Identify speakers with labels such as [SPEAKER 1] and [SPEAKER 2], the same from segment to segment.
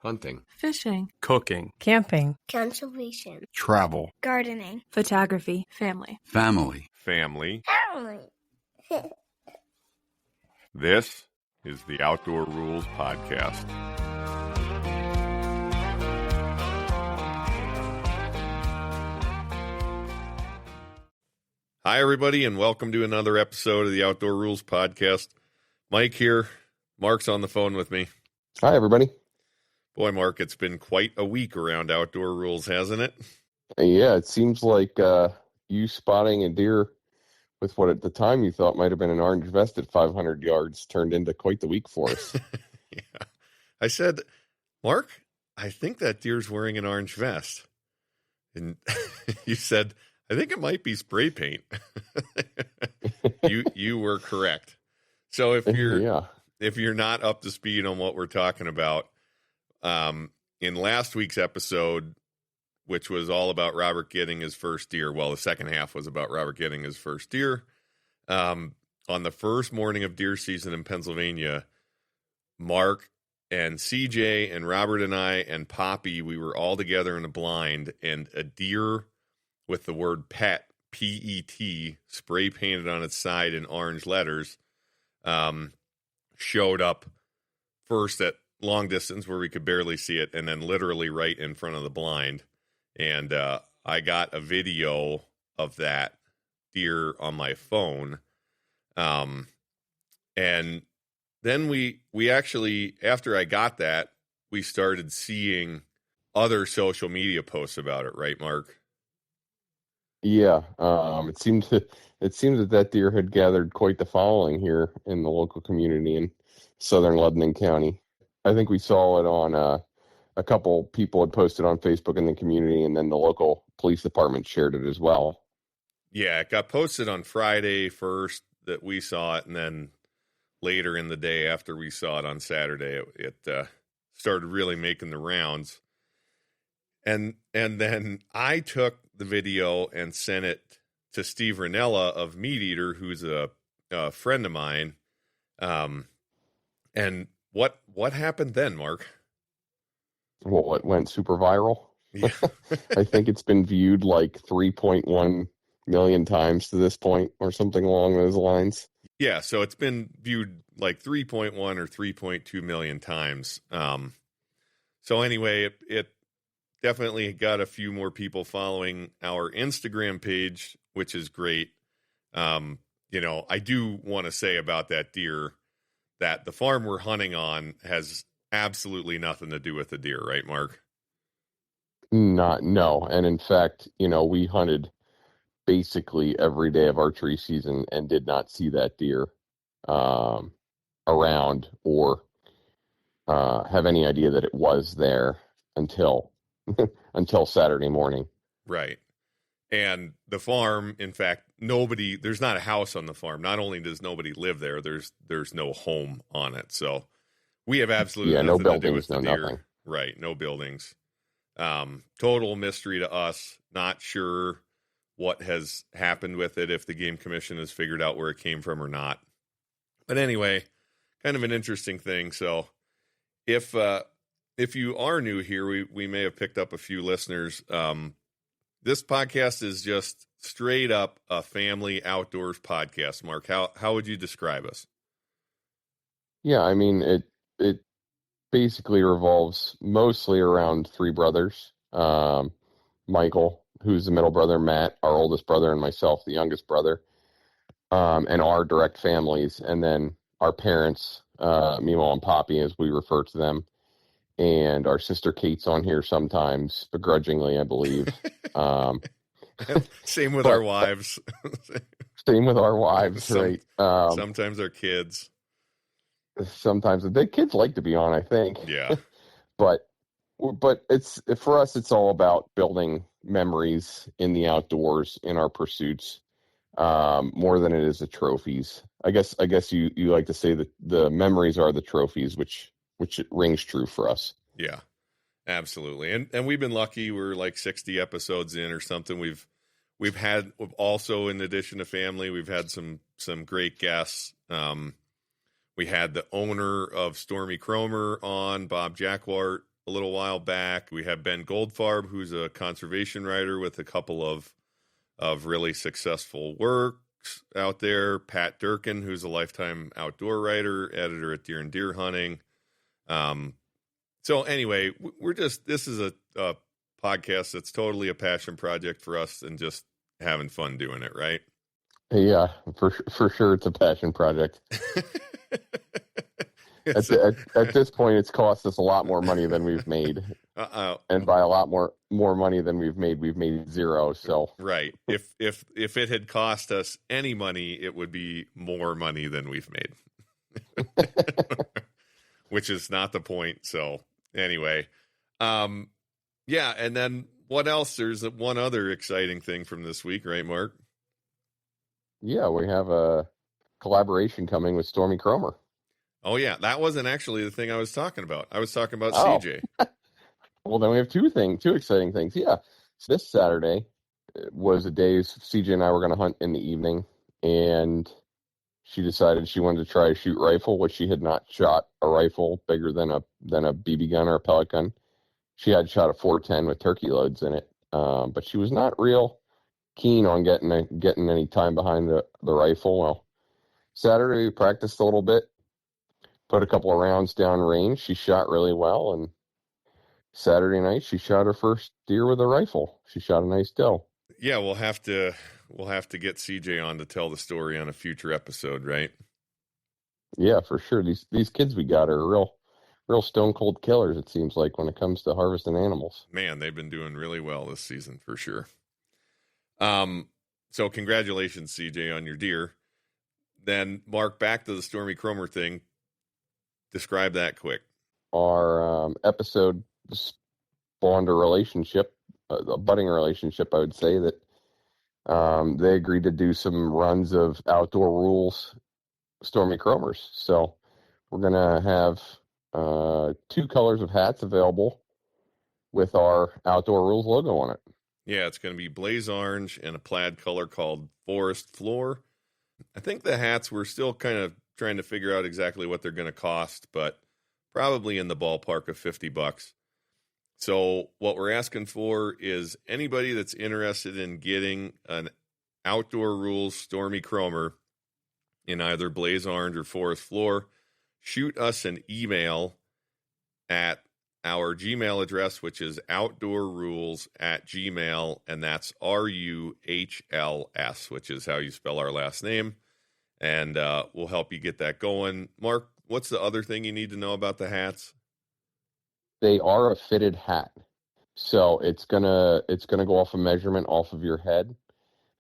[SPEAKER 1] hunting,
[SPEAKER 2] fishing,
[SPEAKER 3] cooking,
[SPEAKER 4] camping,
[SPEAKER 5] conservation,
[SPEAKER 1] travel,
[SPEAKER 5] gardening,
[SPEAKER 2] photography, family.
[SPEAKER 1] family.
[SPEAKER 6] Family.
[SPEAKER 7] This is the Outdoor Ruhls Podcast.
[SPEAKER 6] Hi, everybody, and welcome to another episode of the Outdoor Ruhls Podcast. Mike here. Mark's on the phone with me.
[SPEAKER 8] Hi, everybody.
[SPEAKER 6] Boy, Mark, it's been quite a week around Outdoor Ruhls, hasn't it?
[SPEAKER 8] Yeah, it seems like you spotting a deer with what at the time you thought might have been an orange vest at 500 yards turned into quite the week for us.
[SPEAKER 6] Yeah. I said, Mark, I think that deer's wearing an orange vest. And you said, I think it might be spray paint. You were correct. So if you're not up to speed on what we're talking about, in last week's episode, which was all about Robert getting his first deer, well, the second half was about Robert getting his first deer. On the first morning of deer season in Pennsylvania, Mark and CJ and Robert and I and Poppy, we were all together in a blind, and a deer with the word pet, P-E-T, spray painted on its side in orange letters, showed up first at long distance where we could barely see it, and then literally right in front of the blind. And I got a video of that deer on my phone. And then we actually, after I got that, we started seeing other social media posts about it, right, Mark?
[SPEAKER 8] Yeah, it seemed that deer had gathered quite the following here in the local community in southern Lebanon County. I think we saw it on a couple people had posted on Facebook in the community, and then the local police department shared it as well.
[SPEAKER 6] Yeah, it got posted on Friday first that we saw it, and then later in the day after we saw it on Saturday, it started really making the rounds. And then I took the video and sent it to Steve Rinella of MeatEater, who's a friend of mine. And what happened then, Mark?
[SPEAKER 8] Well, it went super viral.
[SPEAKER 6] Yeah.
[SPEAKER 8] I think it's been viewed like 3.1 million times to this point or something along those lines.
[SPEAKER 6] Yeah, so it's been viewed like 3.1 or 3.2 million times. So anyway, it definitely got a few more people following our Instagram page, which is great. I do want to say about that deer that the farm we're hunting on has absolutely nothing to do with the deer, right, Mark?
[SPEAKER 8] No. And in fact, we hunted basically every day of archery season and did not see that deer around or have any idea that it was there until Saturday morning.
[SPEAKER 6] Right. And the farm, in fact, there's not a house on the farm. Not only does nobody live there, there's no home on it. So we have absolutely nothing
[SPEAKER 8] no buildings,
[SPEAKER 6] to do with the deer.
[SPEAKER 8] Nothing.
[SPEAKER 6] Right. No buildings. Total mystery to us. Not sure what has happened with it, if the Game Commission has figured out where it came from or not. But anyway, kind of an interesting thing. So if you are new here, we may have picked up a few listeners. This podcast is just straight up a family outdoors podcast. Mark, how would you describe us?
[SPEAKER 8] Yeah, I mean, it basically revolves mostly around three brothers. Michael, who's the middle brother, Matt, our oldest brother, and myself, the youngest brother, and our direct families, and then our parents, Mimo and Poppy, as we refer to them. And our sister Kate's on here sometimes, begrudgingly, I believe.
[SPEAKER 6] Same with our wives.
[SPEAKER 8] Same with our wives, right?
[SPEAKER 6] Sometimes our kids.
[SPEAKER 8] Sometimes the kids like to be on, I think.
[SPEAKER 6] Yeah.
[SPEAKER 8] But it's for us. It's all about building memories in the outdoors in our pursuits, more than it is the trophies. I guess you like to say that the memories are the trophies, which rings true for us.
[SPEAKER 6] Yeah, absolutely. And we've been lucky. We're like 60 episodes in or something. We've had also, in addition to family, we've had some great guests. We had the owner of Stormy Kromer on, Bob Jacquart, a little while back. We have Ben Goldfarb, who's a conservation writer with a couple of really successful works out there. Pat Durkin, who's a lifetime outdoor writer, editor at Deer and Deer Hunting. So anyway, this is a podcast that's totally a passion project for us and just having fun doing it, right?
[SPEAKER 8] Yeah, for sure, it's a passion project. At this point, it's cost us a lot more money than we've made, and by a lot more money than we've made zero. So
[SPEAKER 6] right, if it had cost us any money, it would be more money than we've made, which is not the point. So anyway, yeah, and then what else? There's one other exciting thing from this week, right, Mark?
[SPEAKER 8] Yeah, we have a collaboration coming with Stormy Kromer.
[SPEAKER 6] Oh, yeah. That wasn't actually the thing I was talking about. I was talking about CJ.
[SPEAKER 8] Well, then we have two exciting things. Yeah. So this Saturday was a day CJ and I were going to hunt in the evening, and she decided she wanted to try a shoot rifle, which she had not shot a rifle bigger than a BB gun or a pellet gun. She had shot a 410 with turkey loads in it, but she was not real keen on getting any time behind the rifle. Well, Saturday we practiced a little bit, put a couple of rounds down range. She shot really well, and Saturday night she shot her first deer with a rifle. She shot a nice doe.
[SPEAKER 6] Yeah, we'll have to get CJ on to tell the story on a future episode, right?
[SPEAKER 8] Yeah, for sure. These kids we got are real stone cold killers, it seems like, when it comes to harvesting animals.
[SPEAKER 6] Man, they've been doing really well this season for sure. So congratulations, CJ, on your deer. Then Mark, back to the Stormy Kromer thing. Describe that quick.
[SPEAKER 8] Our episode spawned a relationship, a budding relationship, I would say, that they agreed to do some runs of Outdoor Ruhls Stormy Kromers. So we're going to have 2 colors of hats available with our Outdoor Ruhls logo on it.
[SPEAKER 6] Yeah, it's going to be blaze orange and a plaid color called Forest Floor. I think the hats, we're still kind of trying to figure out exactly what they're going to cost, but probably in the ballpark of $50. So what we're asking for is anybody that's interested in getting an Outdoor Ruhls Stormy Kromer in either blaze orange or Forest Floor, shoot us an email at our Gmail address, which is outdoorruhls@gmail.com, and that's RUHLS, which is how you spell our last name, and we'll help you get that going. Mark, what's the other thing you need to know about the hats?
[SPEAKER 8] They are a fitted hat, so it's gonna go off a measurement off of your head.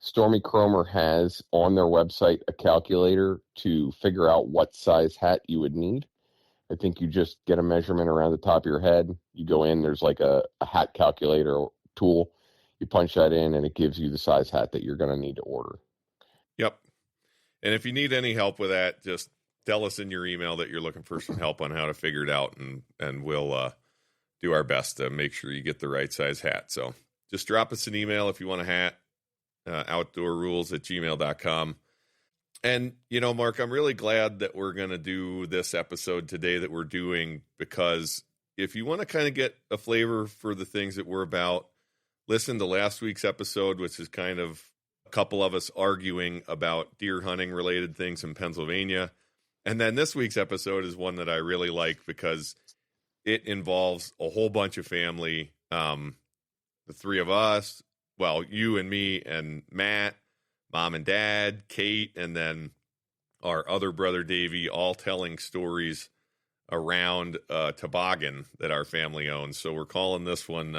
[SPEAKER 8] Stormy Kromer has on their website a calculator to figure out what size hat you would need. I think you just get a measurement around the top of your head. You go in, there's like a hat calculator tool. You punch that in, and it gives you the size hat that you're going to need to order.
[SPEAKER 6] Yep. And if you need any help with that, just tell us in your email that you're looking for some help on how to figure it out, and we'll do our best to make sure you get the right size hat. So just drop us an email if you want a hat, outdoorruhls@gmail.com. And, Mark, I'm really glad that we're going to do this episode today that we're doing, because if you want to kind of get a flavor for the things that we're about, listen to last week's episode, which is kind of a couple of us arguing about deer hunting related things in Pennsylvania. And then this week's episode is one that I really like because it involves a whole bunch of family. The 3 of us, well, you and me and Matt, Mom and Dad, Kate, and then our other brother, Davey, all telling stories around a toboggan that our family owns. So we're calling this one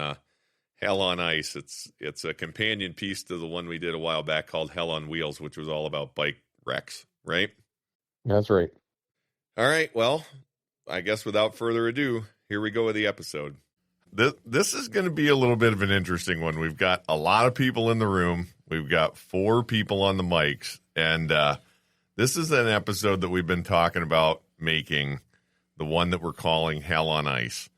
[SPEAKER 6] Hell on Ice. It's a companion piece to the one we did a while back called Hell on Wheels, which was all about bike wrecks, right?
[SPEAKER 8] That's right.
[SPEAKER 6] All right. Well, I guess without further ado, here we go with the episode. This is going to be a little bit of an interesting one. We've got a lot of people in the room. We've got 4 people on the mics, and this is an episode that we've been talking about making, the one that we're calling Hell on Ice.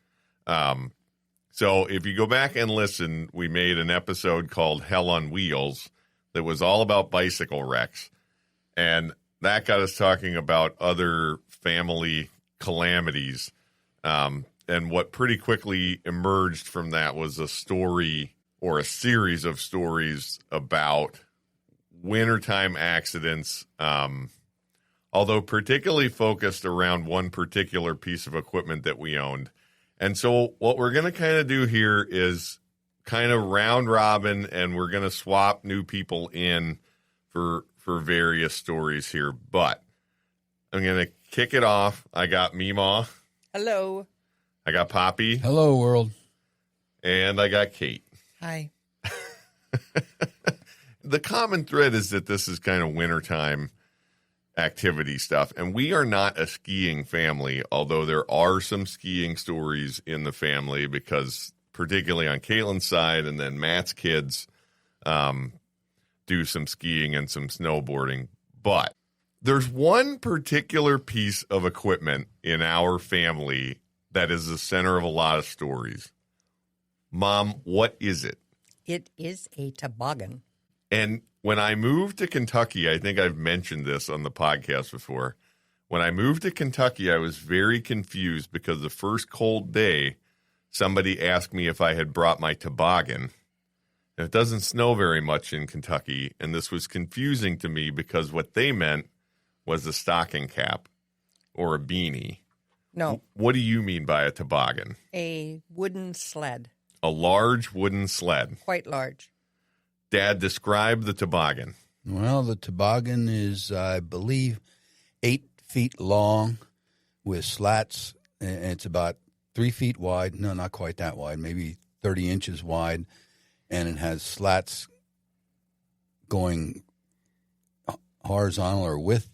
[SPEAKER 6] So if you go back and listen, we made an episode called Hell on Wheels that was all about bicycle wrecks, and that got us talking about other family calamities. and what pretty quickly emerged from that was a story or a series of stories about wintertime accidents, although particularly focused around one particular piece of equipment that we owned. And so what we're going to kind of do here is kind of round robin, and we're going to swap new people in for various stories here. But I'm going to kick it off. I got Meemaw.
[SPEAKER 1] Hello.
[SPEAKER 6] I got Poppy.
[SPEAKER 2] Hello, world.
[SPEAKER 6] And I got Kate.
[SPEAKER 1] Hi.
[SPEAKER 6] The common thread is that this is kind of wintertime activity stuff. And we are not a skiing family, although there are some skiing stories in the family because particularly on Caitlin's side and then Matt's kids do some skiing and some snowboarding. But there's one particular piece of equipment in our family that is the center of a lot of stories. Mom, what is it?
[SPEAKER 1] It is a toboggan.
[SPEAKER 6] And when I moved to Kentucky, I think I've mentioned this on the podcast before. When I moved to Kentucky, I was very confused because the first cold day, somebody asked me if I had brought my toboggan. And it doesn't snow very much in Kentucky, and this was confusing to me because what they meant was a stocking cap or a beanie.
[SPEAKER 1] No.
[SPEAKER 6] What do you mean by a toboggan?
[SPEAKER 1] A wooden sled.
[SPEAKER 6] A large wooden sled.
[SPEAKER 1] Quite large.
[SPEAKER 6] Dad, describe the toboggan.
[SPEAKER 2] Well, the toboggan is, I believe, 8 feet long with slats. And it's about 3 feet wide. No, not quite that wide. Maybe 30 inches wide. And it has slats going horizontal or with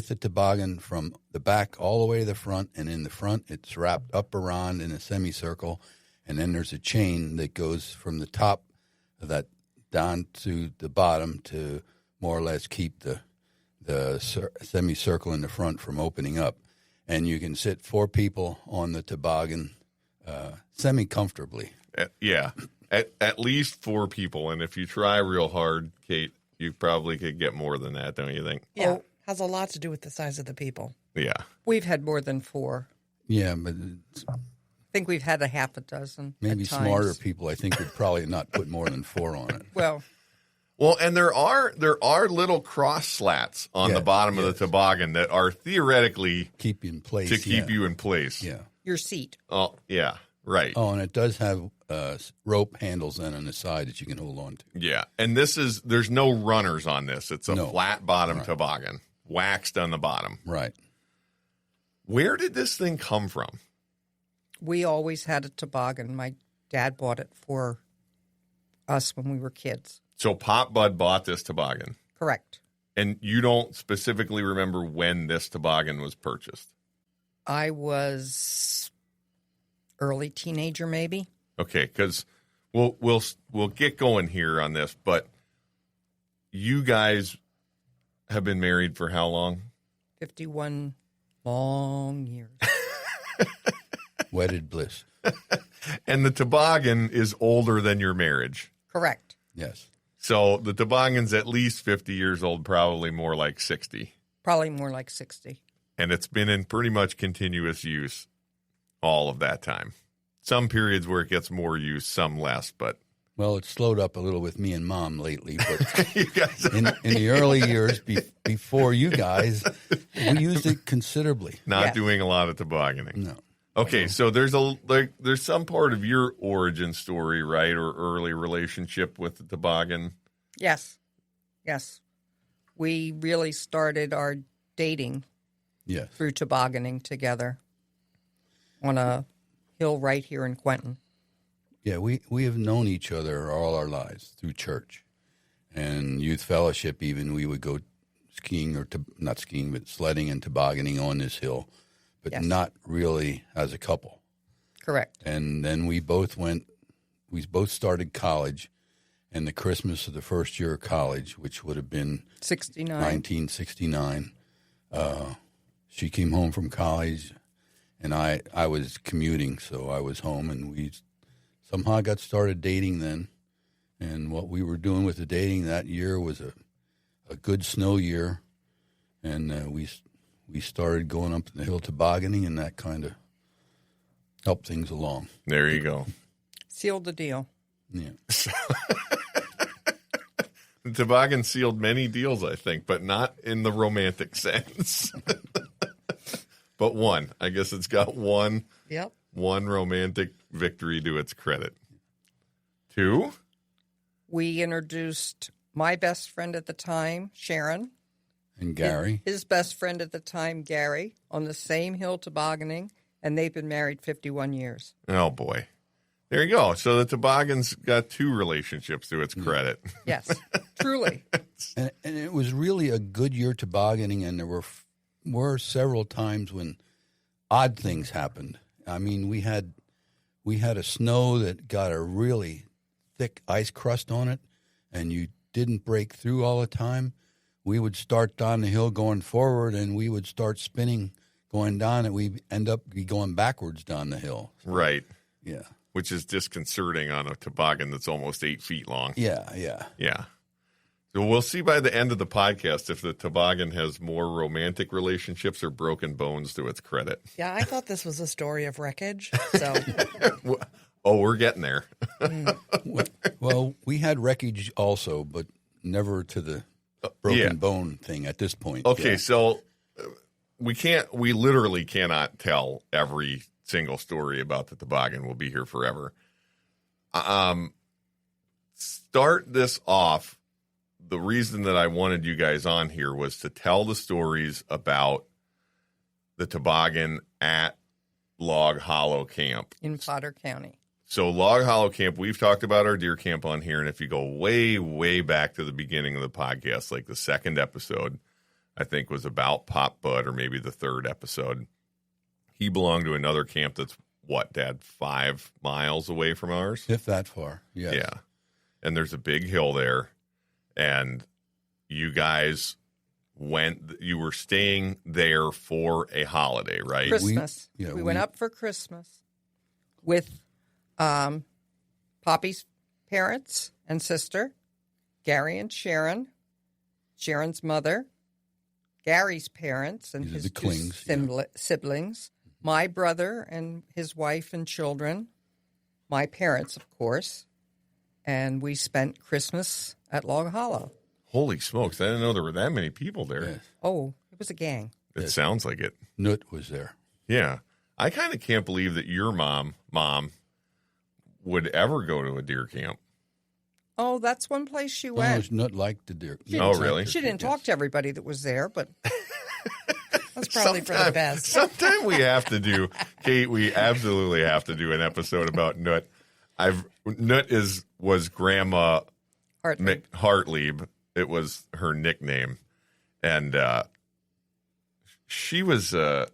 [SPEAKER 2] the toboggan from the back all the way to the front. And in the front, it's wrapped up around in a semicircle. And then there's a chain that goes from the top of that down to the bottom to more or less keep the semicircle in the front from opening up. And you can sit 4 people on the toboggan semi-comfortably.
[SPEAKER 6] Yeah, at least 4 people. And if you try real hard, Kate, you probably could get more than that, don't you think?
[SPEAKER 3] Yeah, has a lot to do with the size of the people.
[SPEAKER 6] Yeah.
[SPEAKER 1] We've had more than 4.
[SPEAKER 2] Yeah, but
[SPEAKER 1] I think we've had a half a dozen.
[SPEAKER 2] maybe
[SPEAKER 1] at times.
[SPEAKER 2] smarter people, I think, would probably not put more than 4 on it.
[SPEAKER 1] Well,
[SPEAKER 6] and there are little cross slats on the bottom of the toboggan that are theoretically
[SPEAKER 2] keep you in place.
[SPEAKER 6] to keep you in place.
[SPEAKER 2] Yeah.
[SPEAKER 1] your seat.
[SPEAKER 6] Oh, yeah, right.
[SPEAKER 2] Oh, and it does have rope handles then on the side that you can hold on to.
[SPEAKER 6] Yeah, and there's no runners on this. It's a flat bottom toboggan, waxed on the bottom.
[SPEAKER 2] Right.
[SPEAKER 6] Where did this thing come from?
[SPEAKER 1] We always had a toboggan. My dad bought it for us when we were kids.
[SPEAKER 6] So Pop Bud bought this toboggan.
[SPEAKER 1] Correct.
[SPEAKER 6] And you don't specifically remember when this toboggan was purchased?
[SPEAKER 1] I was early teenager, maybe.
[SPEAKER 6] Okay, because we'll get going here on this, but you guys have been married for how long?
[SPEAKER 1] 51 long years.
[SPEAKER 2] Wedded bliss.
[SPEAKER 6] And the toboggan is older than your marriage.
[SPEAKER 1] Correct.
[SPEAKER 2] Yes.
[SPEAKER 6] So the toboggan's at least 50 years old, probably more like 60.
[SPEAKER 1] Probably more like 60.
[SPEAKER 6] And it's been in pretty much continuous use all of that time. Some periods where it gets more use, some less, but...
[SPEAKER 2] Well, it's slowed up a little with me and Mom lately, but
[SPEAKER 6] you guys
[SPEAKER 2] in the early years before you guys, we used it considerably.
[SPEAKER 6] not doing a lot of tobogganing.
[SPEAKER 2] No.
[SPEAKER 6] Okay, so there's some part of your origin story, right, or early relationship with the toboggan.
[SPEAKER 1] Yes. Yes. We really started our dating
[SPEAKER 2] Yes.
[SPEAKER 1] through tobogganing together on a hill right here in Quentin.
[SPEAKER 2] Yeah, we have known each other all our lives through church and youth fellowship. Even we would go skiing not skiing, but sledding and tobogganing on this hill, but not really as a couple.
[SPEAKER 1] Correct.
[SPEAKER 2] And then we both started college, and the Christmas of the first year of college, which would have been 1969, she came home from college, and I was commuting, so I was home, and we somehow got started dating then. And what we were doing with the dating that year was a good snow year, and we started going up the hill tobogganing, and that kind of help things along.
[SPEAKER 6] There you go.
[SPEAKER 1] Sealed the deal.
[SPEAKER 2] Yeah.
[SPEAKER 6] The toboggan sealed many deals, I think, but not in the romantic sense. But one. I guess it's got one romantic victory to its credit. 2?
[SPEAKER 1] We introduced my best friend at the time, Sharon.
[SPEAKER 2] And Gary.
[SPEAKER 1] His best friend at the time, Gary, on the same hill tobogganing, and they've been married 51 years.
[SPEAKER 6] Oh, boy. There you go. So the toboggan's got 2 relationships to its credit.
[SPEAKER 1] Yes, truly.
[SPEAKER 2] And it was really a good year tobogganing, and there were several times when odd things happened. I mean, we had a snow that got a really thick ice crust on it, and you didn't break through all the time. We would start down the hill going forward, and we would start spinning going down, and we end up going backwards down the hill.
[SPEAKER 6] Right.
[SPEAKER 2] Yeah.
[SPEAKER 6] Which is disconcerting on a toboggan that's almost 8 feet long.
[SPEAKER 2] Yeah.
[SPEAKER 6] So we'll see by the end of the podcast if the toboggan has more romantic relationships or broken bones to its credit.
[SPEAKER 3] Yeah, I thought this was a story of wreckage. So,
[SPEAKER 6] we're getting there.
[SPEAKER 2] Well, we had wreckage also, but never to the broken bone thing at this point.
[SPEAKER 6] Okay, so we literally cannot tell every single story about the toboggan. We'll be here forever. Start this off. The reason that I wanted you guys on here was to tell the stories about the toboggan at Log Hollow Camp
[SPEAKER 1] In Potter County.
[SPEAKER 6] So Log Hollow Camp, we've talked about our deer camp on here, and if you go way, way back to the beginning of the podcast, like the second episode, I think was about Pop Bud, or maybe the third episode, he belonged to another camp that's, what, Dad, 5 miles away from ours?
[SPEAKER 2] If that far, yes.
[SPEAKER 6] Yeah. And there's a big hill there, and you guys you were staying there for a holiday, right?
[SPEAKER 1] Christmas. We went up for Christmas with Poppy's parents and sister, Gary and Sharon, Sharon's mother, Gary's parents and his siblings, my brother and his wife and children, my parents, of course, and we spent Christmas at Log Hollow.
[SPEAKER 6] Holy smokes, I didn't know there were that many people there.
[SPEAKER 2] Yes.
[SPEAKER 1] Oh, it was a gang.
[SPEAKER 6] It sounds like it.
[SPEAKER 2] Nut was there.
[SPEAKER 6] Yeah. I kind of can't believe that your mom, would ever go to a deer camp.
[SPEAKER 1] Oh, that's one place she
[SPEAKER 2] Oh,
[SPEAKER 1] went.
[SPEAKER 2] Nut liked the deer.
[SPEAKER 6] Really?
[SPEAKER 1] She didn't talk to everybody that was there, but
[SPEAKER 3] that's probably for the best.
[SPEAKER 6] Sometime we have to do, Kate, we absolutely have to do an episode about Nut. Nut was Grandma Hartlieb. It was her nickname. And she was a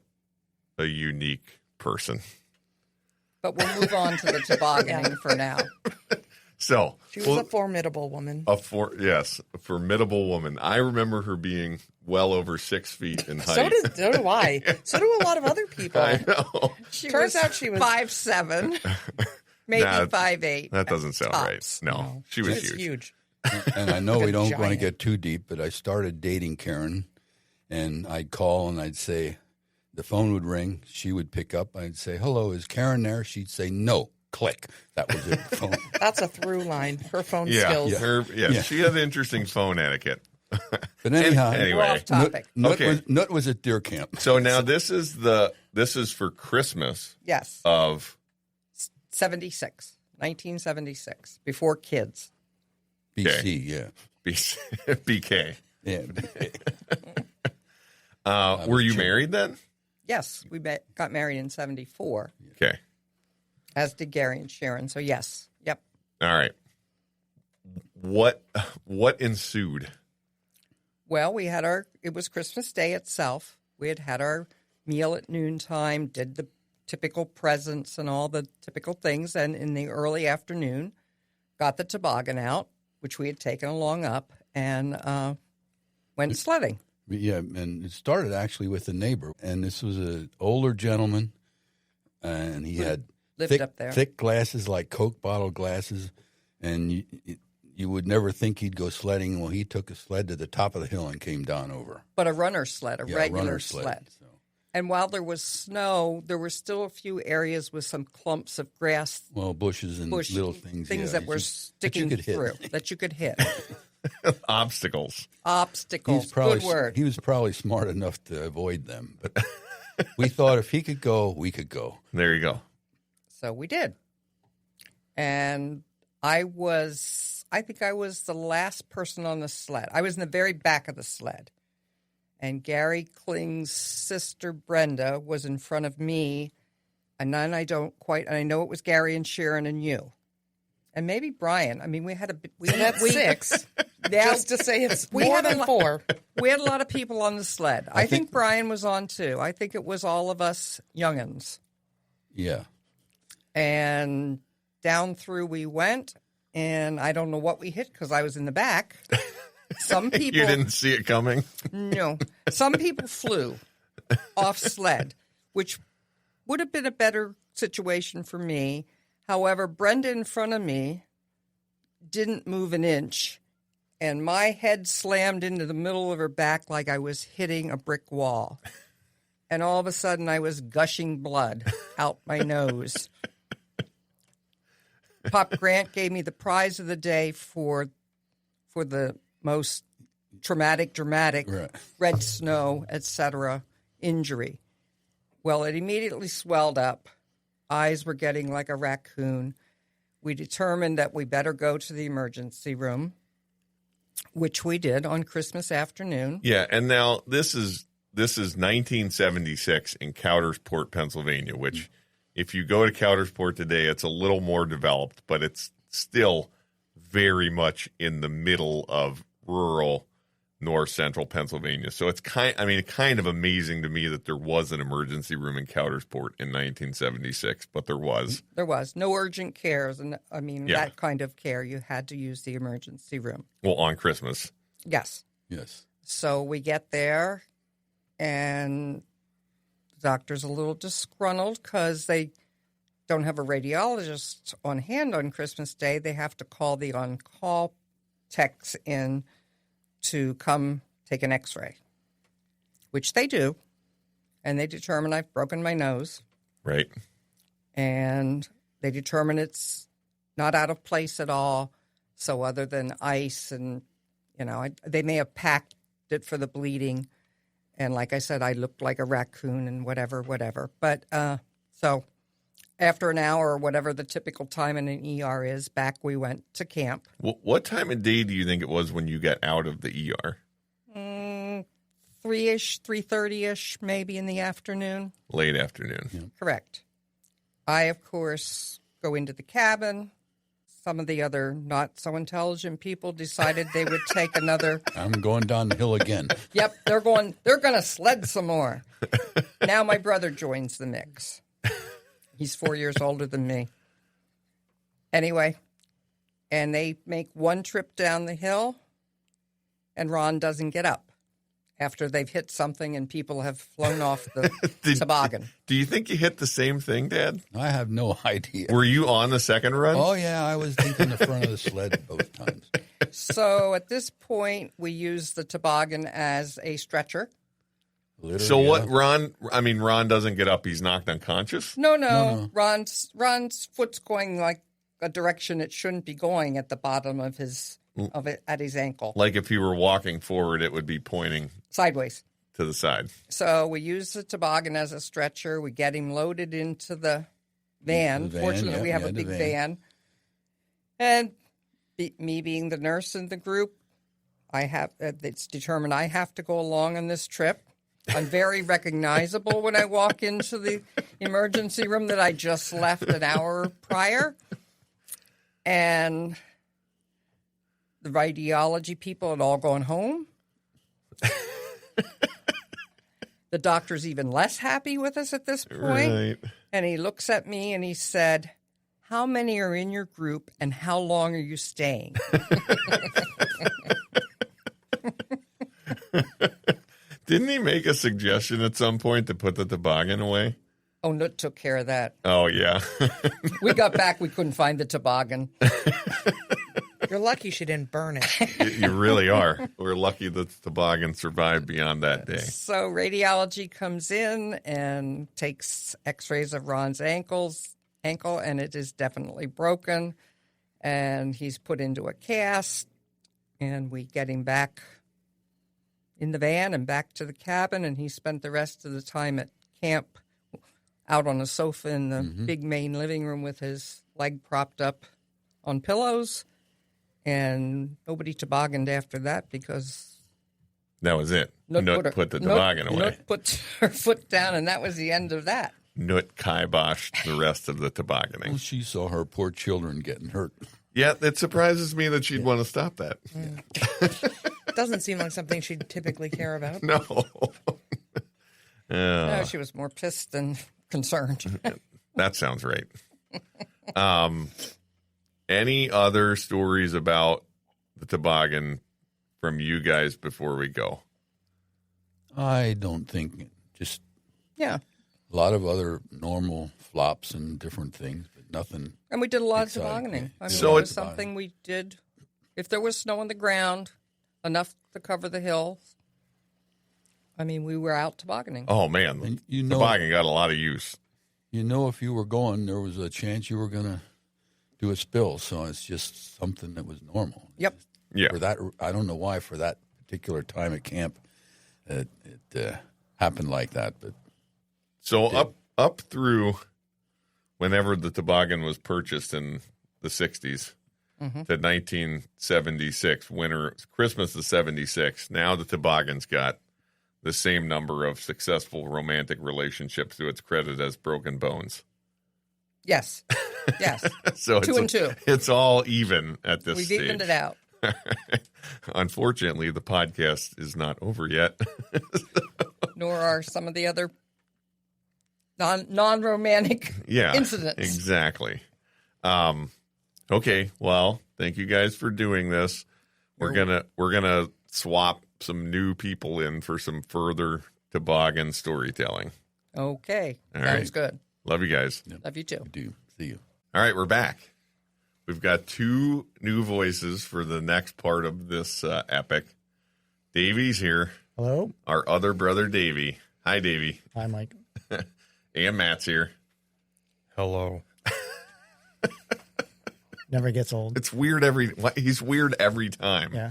[SPEAKER 6] unique person.
[SPEAKER 1] But we'll move on to the tobogganing for now.
[SPEAKER 6] So
[SPEAKER 3] she was a formidable woman.
[SPEAKER 6] A formidable woman. I remember her being well over 6 feet in height.
[SPEAKER 3] So do I. So do a lot of other people.
[SPEAKER 6] I know.
[SPEAKER 3] Turns out she was
[SPEAKER 1] 5'7", maybe 5'8".
[SPEAKER 6] That doesn't sound
[SPEAKER 1] tops.
[SPEAKER 6] right. No, she was huge.
[SPEAKER 2] And I know we don't want to get too deep, but I started dating Karen, and I'd call and I'd say, the phone would ring. She would pick up. I'd say, hello, is Karen there? She'd say, no. Click. That was it. Phone.
[SPEAKER 3] That's a through line. Her phone skills.
[SPEAKER 6] Yeah. She had interesting phone etiquette.
[SPEAKER 2] But anyhow,
[SPEAKER 6] anyway,
[SPEAKER 1] we're off topic.
[SPEAKER 2] Nut was at deer camp.
[SPEAKER 6] So now this is for Christmas.
[SPEAKER 1] Yes.
[SPEAKER 6] Of
[SPEAKER 1] 1976, before kids.
[SPEAKER 2] BC, yeah.
[SPEAKER 6] BK.
[SPEAKER 2] Yeah.
[SPEAKER 6] Were you married then?
[SPEAKER 1] Yes, we got married in 74.
[SPEAKER 6] Okay.
[SPEAKER 1] As did Gary and Sharon. So yes, yep.
[SPEAKER 6] All right. What ensued?
[SPEAKER 1] Well, it was Christmas Day itself. We had our meal at noontime, did the typical presents and all the typical things, and in the early afternoon, got the toboggan out, which we had taken along up, and went sledding.
[SPEAKER 2] Yeah, and it started actually with a neighbor, and this was an older gentleman, and he had thick glasses like Coke bottle glasses, and you would never think he'd go sledding. Well, he took a sled to the top of the hill and came down over.
[SPEAKER 1] But a runner sled, regular sled.
[SPEAKER 2] So.
[SPEAKER 1] And while there was snow, there were still a few areas with some clumps of grass.
[SPEAKER 2] Well, bushes and little things.
[SPEAKER 1] Things that were sticking through that you could hit.
[SPEAKER 6] Obstacles.
[SPEAKER 1] Good word.
[SPEAKER 2] He was probably smart enough to avoid them. But we thought if he could go, we could go.
[SPEAKER 6] There you go.
[SPEAKER 1] So we did. And I think I was the last person on the sled. I was in the very back of the sled. And Gary Kling's sister, Brenda, was in front of me. And then I know it was Gary and Sharon and you. And maybe Brian. I mean,
[SPEAKER 3] that's 6. Just to say it's more than 4.
[SPEAKER 1] We had a lot of people on the sled. I think Brian was on too. I think it was all of us young'uns.
[SPEAKER 2] Yeah.
[SPEAKER 1] And down through we went. And I don't know what we hit because I was in the back. Some people...
[SPEAKER 6] You didn't see it coming?
[SPEAKER 1] No. Some people flew off sled, which would have been a better situation for me. However, Brenda in front of me didn't move an inch, and my head slammed into the middle of her back like I was hitting a brick wall. And all of a sudden, I was gushing blood out my nose. Pop Grant gave me the prize of the day for the most dramatic,
[SPEAKER 2] right.
[SPEAKER 1] red snow, etc. injury. Well, it immediately swelled up. Eyes were getting like a raccoon. We determined that we better go to the emergency room, which we did on Christmas afternoon.
[SPEAKER 6] Yeah, and now this is 1976 in Coudersport, Pennsylvania, which if you go to Coudersport today, it's a little more developed, but it's still very much in the middle of rural north central Pennsylvania. So it's kind of amazing to me that there was an emergency room in Coudersport in 1976, but there was.
[SPEAKER 1] There was no urgent cares, and that kind of care. You had to use the emergency room.
[SPEAKER 6] Well, on Christmas.
[SPEAKER 1] Yes. So we get there, and the doctor's a little disgruntled because they don't have a radiologist on hand on Christmas Day. They have to call the on-call techs in to come take an x-ray, which they do, and they determine I've broken my nose.
[SPEAKER 6] Right.
[SPEAKER 1] And they determine it's not out of place at all. So other than ice and, they may have packed it for the bleeding. And like I said, I looked like a raccoon and whatever. But so after an hour or whatever the typical time in an ER is, back we went to camp.
[SPEAKER 6] What time of day do you think it was when you got out of the ER?
[SPEAKER 1] 3-ish, 3:30-ish, maybe in the afternoon.
[SPEAKER 6] Late afternoon.
[SPEAKER 2] Yeah.
[SPEAKER 1] Correct. I, of course, go into the cabin. Some of the other not so intelligent people decided they would take another.
[SPEAKER 2] I'm going down the hill again.
[SPEAKER 1] Yep, they're going to sled some more. Now my brother joins the mix. He's 4 years older than me. Anyway, and they make one trip down the hill, and Ron doesn't get up after they've hit something and people have flown off the toboggan.
[SPEAKER 6] Do you think you hit the same thing, Dad?
[SPEAKER 2] I have no idea.
[SPEAKER 6] Were you on the second run?
[SPEAKER 2] Oh, yeah, I was deep in the front of the sled both times.
[SPEAKER 1] So at this point, we use the toboggan as a stretcher.
[SPEAKER 2] Literally,
[SPEAKER 6] so what, Ron doesn't get up. He's knocked unconscious?
[SPEAKER 1] No. Ron's foot's going like a direction it shouldn't be going at the bottom of his at his ankle.
[SPEAKER 6] Like if he were walking forward, it would be pointing
[SPEAKER 1] sideways
[SPEAKER 6] to the side.
[SPEAKER 1] So we use the toboggan as a stretcher. We get him loaded into the van. Fortunately, we have a big van. And me being the nurse in the group, it's determined I have to go along on this trip. I'm very recognizable when I walk into the emergency room that I just left an hour prior. And the radiology people had all gone home. The doctor's even less happy with us at this point.
[SPEAKER 6] Right.
[SPEAKER 1] And he looks at me and he said, "How many are in your group and how long are you staying?"
[SPEAKER 6] Didn't he make a suggestion at some point to put the toboggan away?
[SPEAKER 1] Oh, no, took care of that.
[SPEAKER 6] Oh, yeah.
[SPEAKER 1] We got back, we couldn't find the toboggan.
[SPEAKER 3] You're lucky she didn't burn it.
[SPEAKER 6] You really are. We're lucky that the toboggan survived beyond that day.
[SPEAKER 1] So radiology comes in and takes x-rays of Ron's ankle, and it is definitely broken. And he's put into a cast, and we get him back in the van and back to the cabin, and he spent the rest of the time at camp out on a sofa in the big main living room with his leg propped up on pillows, and nobody tobogganed after that because
[SPEAKER 6] that was it. Nut put the toboggan away.
[SPEAKER 1] Nut put her foot down, and that was the end of that.
[SPEAKER 6] Nut kiboshed the rest of the tobogganing.
[SPEAKER 2] Well, she saw her poor children getting hurt.
[SPEAKER 6] Yeah, it surprises me that she'd want to stop that.
[SPEAKER 3] Doesn't seem like something she'd typically care about.
[SPEAKER 6] No.
[SPEAKER 1] No, she was more pissed than concerned.
[SPEAKER 6] That sounds right. Any other stories about the toboggan from you guys before we go?
[SPEAKER 2] I don't think. Just
[SPEAKER 1] Yeah.
[SPEAKER 2] a lot of other normal flops and different things, but nothing.
[SPEAKER 1] And we did a lot
[SPEAKER 2] exciting.
[SPEAKER 1] of tobogganing. I mean,
[SPEAKER 6] So
[SPEAKER 1] it was
[SPEAKER 6] it's
[SPEAKER 1] something we did. If there was snow on the ground, enough to cover the hills, I mean, we were out tobogganing.
[SPEAKER 6] Oh, man.
[SPEAKER 2] And
[SPEAKER 6] The toboggan got a lot of use.
[SPEAKER 2] You know, if you were going, there was a chance you were going to do a spill. So it's just something that was normal.
[SPEAKER 1] Yep.
[SPEAKER 6] Yeah.
[SPEAKER 2] For that, I don't know why for that particular time at camp, it happened like that. But
[SPEAKER 6] So up through whenever the toboggan was purchased in the 60s to 1976, Christmas of 76, now the toboggan's got the same number of successful romantic relationships to its credit as Broken Bones.
[SPEAKER 1] Yes. Yes.
[SPEAKER 6] So
[SPEAKER 1] 2 and 2.
[SPEAKER 6] It's all even at this
[SPEAKER 1] We've
[SPEAKER 6] stage.
[SPEAKER 1] evened it out.
[SPEAKER 6] Unfortunately, the podcast is not over yet.
[SPEAKER 1] Nor are some of the other non-romantic incidents.
[SPEAKER 6] Exactly. Okay, well, thank you guys for doing this. We're gonna swap some new people in for some further toboggan storytelling.
[SPEAKER 1] Okay.
[SPEAKER 6] All
[SPEAKER 1] Sounds
[SPEAKER 6] right.
[SPEAKER 1] good.
[SPEAKER 6] Love you guys.
[SPEAKER 1] Love you too.
[SPEAKER 2] we do. See you.
[SPEAKER 6] All right, we're back. We've got 2 new voices for the next part of this epic. Davey's here.
[SPEAKER 4] Hello.
[SPEAKER 6] Our other brother, Davey. Hi, Davey.
[SPEAKER 4] Hi, Mike.
[SPEAKER 6] And Matt's here.
[SPEAKER 5] Hello.
[SPEAKER 4] Never gets old.
[SPEAKER 6] It's weird he's weird every time.
[SPEAKER 4] Yeah.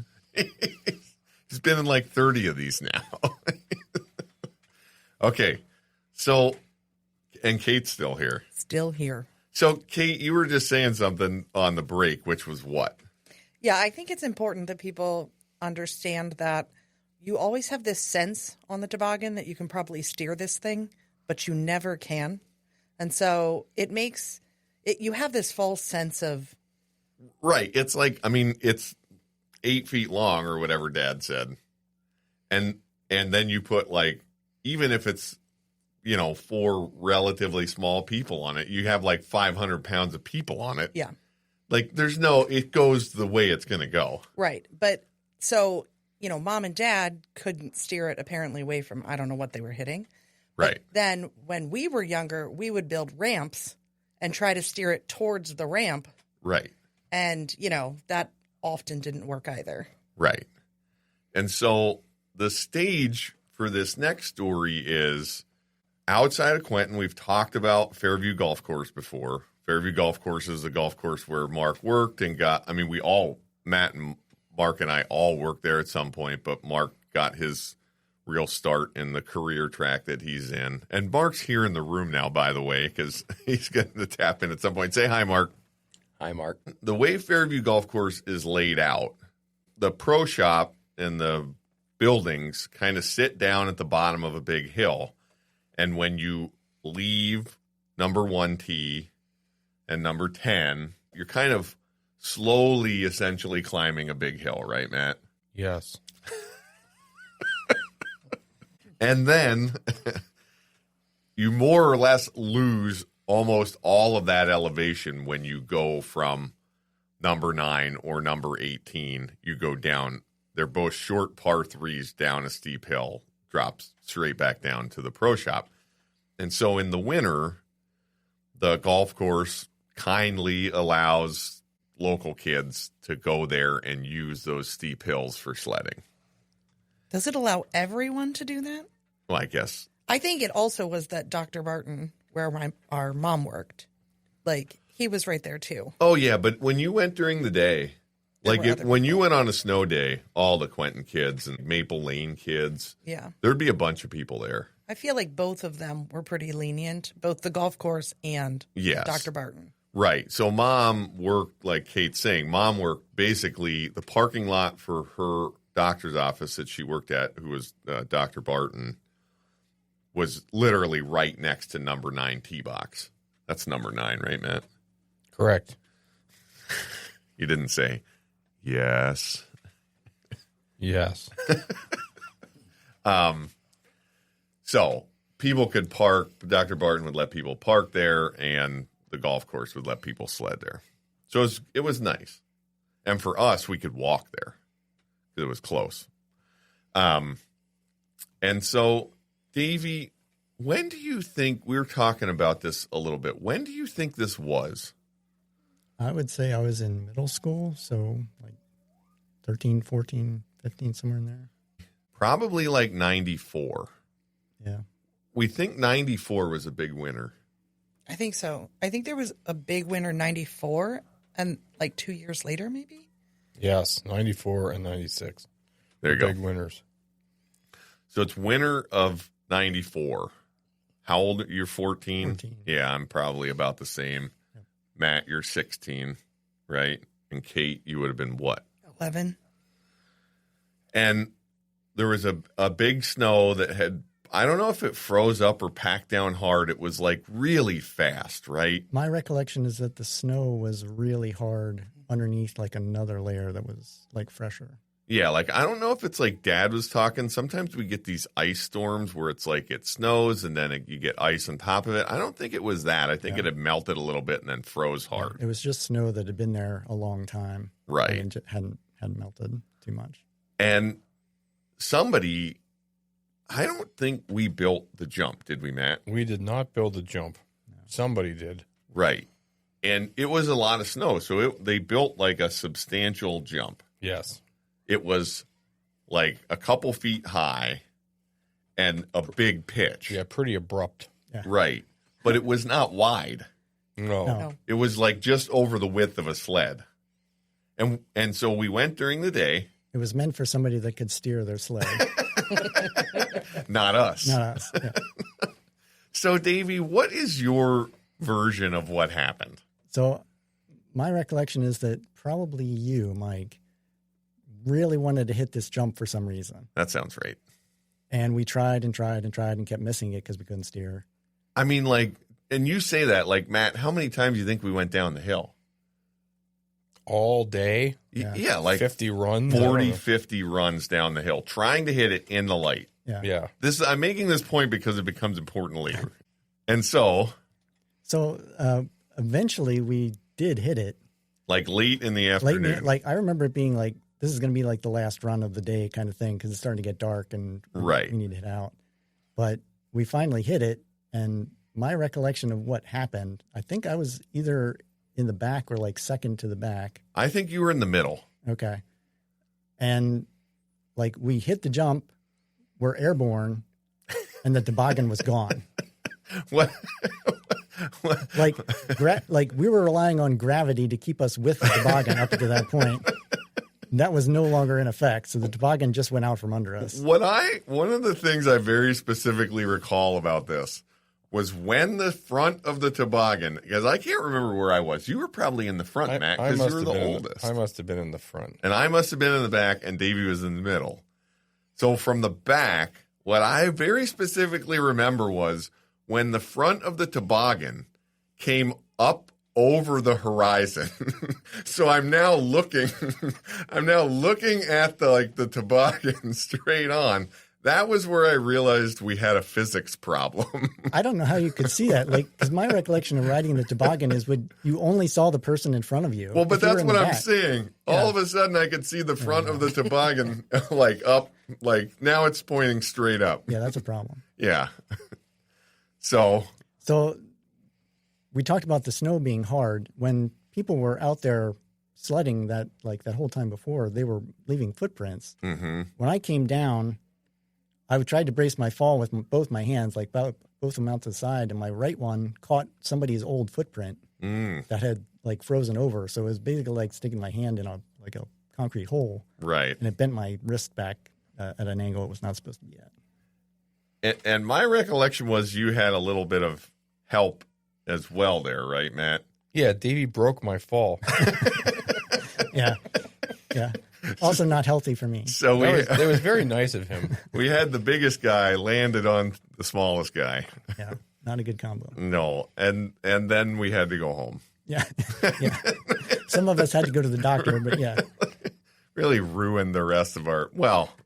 [SPEAKER 6] He's been in like 30 of these now. Okay. So, and Kate's still here.
[SPEAKER 3] Still here.
[SPEAKER 6] So, Kate, you were just saying something on the break, which was what?
[SPEAKER 3] Yeah, I think it's important that people understand that you always have this sense on the toboggan that you can probably steer this thing, but you never can. And so it makes it, you have this false sense of.
[SPEAKER 6] Right. It's like, I mean, it's 8 feet long or whatever Dad said. And then you put like, even if it's, 4 relatively small people on it, you have like 500 pounds of people on it.
[SPEAKER 3] Yeah.
[SPEAKER 6] Like it goes the way it's going to go.
[SPEAKER 3] Right. But so, Mom and Dad couldn't steer it apparently away from, I don't know what they were hitting.
[SPEAKER 6] Right.
[SPEAKER 3] But then when we were younger, we would build ramps and try to steer it towards the ramp.
[SPEAKER 6] Right.
[SPEAKER 3] And, that often didn't work either.
[SPEAKER 6] Right. And so the stage for this next story is outside of Quentin. We've talked about Fairview Golf Course before. Fairview Golf Course is the golf course where Mark worked and Matt and Mark and I all worked there at some point, but Mark got his real start in the career track that he's in. And Mark's here in the room now, by the way, because he's going to tap in at some point. Say hi, Mark.
[SPEAKER 5] Hi, Mark.
[SPEAKER 6] The way Fairview Golf Course is laid out, the pro shop and the buildings kind of sit down at the bottom of a big hill. And when you leave number 1 tee and number 10, you're kind of slowly, essentially climbing a big hill, right, Matt?
[SPEAKER 5] Yes.
[SPEAKER 6] And then you more or less lose almost all of that elevation when you go from number 9 or number 18. You go down. They're both short par 3s down a steep hill, drops straight back down to the pro shop. And so in the winter, the golf course kindly allows local kids to go there and use those steep hills for sledding.
[SPEAKER 3] Does it allow everyone to do that?
[SPEAKER 6] Well, I guess.
[SPEAKER 3] I think it also was that Dr. Barton, where our mom worked, like, he was right there too.
[SPEAKER 6] Oh, yeah, but when you went during the day, when you went on a snow day, all the Quentin kids and Maple Lane kids, there'd be a bunch of people there.
[SPEAKER 3] I feel like both of them were pretty lenient, both the golf course and Dr. Barton.
[SPEAKER 6] Right. So Mom worked, like Kate's saying, Mom worked basically the parking lot for her doctor's office that she worked at, who was Dr. Barton, was literally right next to number 9 tee box. That's number 9, right, Matt?
[SPEAKER 5] Correct.
[SPEAKER 6] You didn't say yes.
[SPEAKER 5] Yes.
[SPEAKER 6] So people could park. Dr. Barton would let people park there, and the golf course would let people sled there. So it was nice. And for us, we could walk there because it was close. And so, Davey, when do you think, we were talking about this a little bit, when do you think this was?
[SPEAKER 4] I would say I was in middle school, so like 13, 14, 15, somewhere in there.
[SPEAKER 6] Probably like 94.
[SPEAKER 4] Yeah.
[SPEAKER 6] We think 94 was a big winner.
[SPEAKER 3] I think so. I think there was a big winner 94 and like 2 years later, maybe?
[SPEAKER 5] Yes, 94 and 96.
[SPEAKER 6] There you go.
[SPEAKER 5] Big winners.
[SPEAKER 6] So it's winter of 94. How old? You're 14?
[SPEAKER 4] 14.
[SPEAKER 6] Yeah, I'm probably about the same.
[SPEAKER 4] Yep.
[SPEAKER 6] Matt, you're 16, right? And Kate, you would have been what?
[SPEAKER 3] 11.
[SPEAKER 6] And there was a big snow that had, I don't know if it froze up or packed down hard. It was like really fast, right?
[SPEAKER 4] My recollection is that the snow was really hard underneath like another layer that was like fresher.
[SPEAKER 6] Yeah, like I don't know if it's like Dad was talking. Sometimes we get these ice storms where it's like it snows and then you get ice on top of it. I don't think it was that. I think it had melted a little bit and then froze hard.
[SPEAKER 4] It was just snow that had been there a long time.
[SPEAKER 6] Right.
[SPEAKER 4] And it hadn't melted too much.
[SPEAKER 6] And somebody, I don't think we built the jump, did we, Matt?
[SPEAKER 5] We did not build the jump. No. Somebody did.
[SPEAKER 6] Right. And it was a lot of snow, so they built like a substantial jump.
[SPEAKER 5] Yes.
[SPEAKER 6] It was like a couple feet high and a big pitch.
[SPEAKER 5] Yeah, pretty abrupt.
[SPEAKER 4] Yeah.
[SPEAKER 6] Right. But it was not wide.
[SPEAKER 5] No.
[SPEAKER 6] It was like just over the width of a sled. And so we went during the day.
[SPEAKER 4] It was meant for somebody that could steer their sled.
[SPEAKER 6] Not us.
[SPEAKER 4] Not us. Yeah.
[SPEAKER 6] So, Davey, what is your version of what happened?
[SPEAKER 4] So my recollection is that probably you, Mike, really wanted to hit this jump for some reason.
[SPEAKER 6] That sounds right.
[SPEAKER 4] And we tried and tried and tried and kept missing it because we couldn't steer.
[SPEAKER 6] I mean, like, and you say that, like, Matt, how many times do you think we went down the hill?
[SPEAKER 5] All day?
[SPEAKER 6] Yeah, like
[SPEAKER 5] 50 runs?
[SPEAKER 6] 40, 50 runs down the hill, trying to hit it in the light.
[SPEAKER 5] Yeah.
[SPEAKER 6] I'm making this point because it becomes important later. And so
[SPEAKER 4] eventually we did hit it.
[SPEAKER 6] Like late in the afternoon.
[SPEAKER 4] Like I remember it being like, this is going to be like the last run of the day kind of thing because it's starting to get dark and we need to hit out. But we finally hit it. And my recollection of what happened, I think I was either in the back or like second to the back.
[SPEAKER 6] I think you were in the middle.
[SPEAKER 4] Okay. And like we hit the jump, we're airborne, and the toboggan was gone.
[SPEAKER 6] What?
[SPEAKER 4] Like we were relying on gravity to keep us with the toboggan up to that point. That was no longer in effect, so the toboggan just went out from under us.
[SPEAKER 6] One of the things I very specifically recall about this was when the front of the toboggan, because I can't remember where I was. You were probably in the front, Matt, because you were the oldest.
[SPEAKER 5] I must have been in the front.
[SPEAKER 6] And I must have been in the back, and Davey was in the middle. So from the back, what I very specifically remember was when the front of the toboggan came up over the horizon. So I'm now looking at the toboggan straight on. That was where I realized we had a physics problem.
[SPEAKER 4] I don't know how you could see that. Like, because my recollection of riding the toboggan is you only saw the person in front of you.
[SPEAKER 6] Well, but that's what I'm seeing. Yeah. All of a sudden I could see the front of the toboggan like up, like now it's pointing straight up.
[SPEAKER 4] Yeah, that's a problem.
[SPEAKER 6] Yeah. So
[SPEAKER 4] we talked about the snow being hard. When people were out there sledding that whole time before, they were leaving footprints.
[SPEAKER 6] Mm-hmm.
[SPEAKER 4] When I came down, I tried to brace my fall with both my hands, like both of them out to the side, and my right one caught somebody's old footprint that had like frozen over. So it was basically like sticking my hand in a concrete hole.
[SPEAKER 6] Right.
[SPEAKER 4] And it bent my wrist back at an angle it was not supposed to be at.
[SPEAKER 6] And my recollection was you had a little bit of help as well there, right, Matt?
[SPEAKER 5] Yeah, Davey broke my fall.
[SPEAKER 4] Yeah. Also not healthy for me.
[SPEAKER 6] So
[SPEAKER 5] it was very nice of him.
[SPEAKER 6] We had the biggest guy landed on the smallest guy.
[SPEAKER 4] Yeah, not a good combo.
[SPEAKER 6] No, and then we had to go home.
[SPEAKER 4] Yeah. Some of us had to go to the doctor, but yeah.
[SPEAKER 6] Really ruined the rest of our,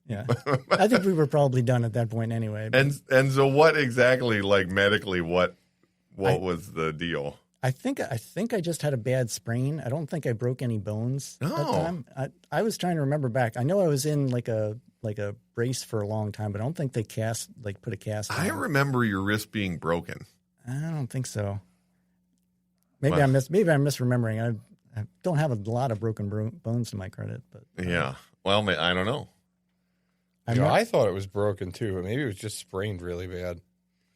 [SPEAKER 4] Yeah. I think we were probably done at that point anyway. But
[SPEAKER 6] and so what exactly, like medically, what was the deal?
[SPEAKER 4] I think I just had a bad sprain. I don't think I broke any bones that time. I was trying to remember back. I know I was in like a brace for a long time, but I don't think they put a cast on.
[SPEAKER 6] I remember your wrist being broken.
[SPEAKER 4] I don't think so. Maybe I'm misremembering. I don't have a lot of broken bones to my credit, but
[SPEAKER 6] yeah. Well, I don't know.
[SPEAKER 5] I thought it was broken too, but maybe it was just sprained really bad.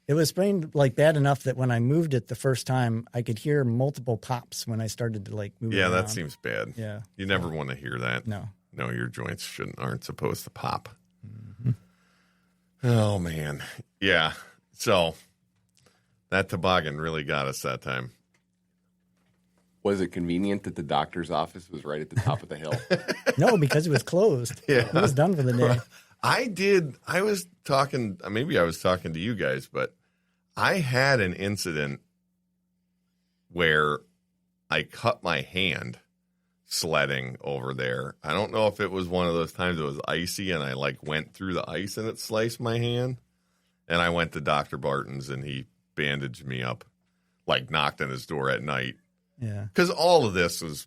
[SPEAKER 4] It was sprained like bad enough that when I moved it the first time, I could hear multiple pops when I started to like move it around.
[SPEAKER 6] That seems bad.
[SPEAKER 4] Yeah.
[SPEAKER 6] You never want to hear that.
[SPEAKER 4] No,
[SPEAKER 6] your joints aren't supposed to pop.
[SPEAKER 4] Mm-hmm.
[SPEAKER 6] Oh man. Yeah. So that toboggan really got us that time.
[SPEAKER 9] Was it convenient that the doctor's office was right at the top of the hill?
[SPEAKER 4] No, because it was closed.
[SPEAKER 6] Yeah.
[SPEAKER 4] It was done for the day.
[SPEAKER 6] I was talking, maybe I was talking to you guys, but I had an incident where I cut my hand sledding over there. I don't know if it was one of those times it was icy and I like went through the ice and it sliced my hand. And I went to Dr. Barton's and he bandaged me up, like knocked on his door at night.
[SPEAKER 4] Yeah.
[SPEAKER 6] Because all of this was,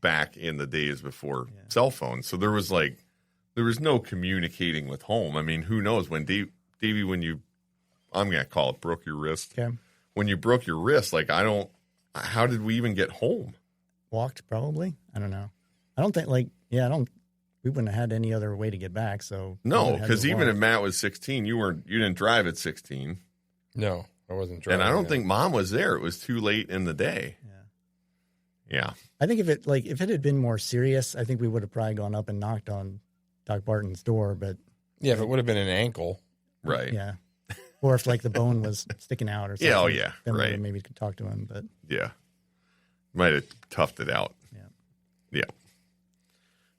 [SPEAKER 6] back in the days before cell phones. So there was no communicating with home. I mean, who knows when Davey, I'm going to call it broke your wrist.
[SPEAKER 4] Okay.
[SPEAKER 6] When you broke your wrist, how did we even get home?
[SPEAKER 4] Walked probably. I don't know. I don't think we wouldn't have had any other way to get back. So
[SPEAKER 6] no, because even if Matt was 16, you didn't drive at 16.
[SPEAKER 5] No, I wasn't driving.
[SPEAKER 6] And I don't think Mom was there. It was too late in the day. Yeah.
[SPEAKER 4] I think if it had been more serious, I think we would have probably gone up and knocked on Doc Barton's door, but
[SPEAKER 5] yeah, if it would have been an ankle.
[SPEAKER 6] Right.
[SPEAKER 4] Yeah. Or if the bone was sticking out or something.
[SPEAKER 6] Yeah, oh yeah.
[SPEAKER 4] Then
[SPEAKER 6] right.
[SPEAKER 4] Maybe could talk to him, but
[SPEAKER 6] yeah. Might have toughed it out.
[SPEAKER 4] Yeah.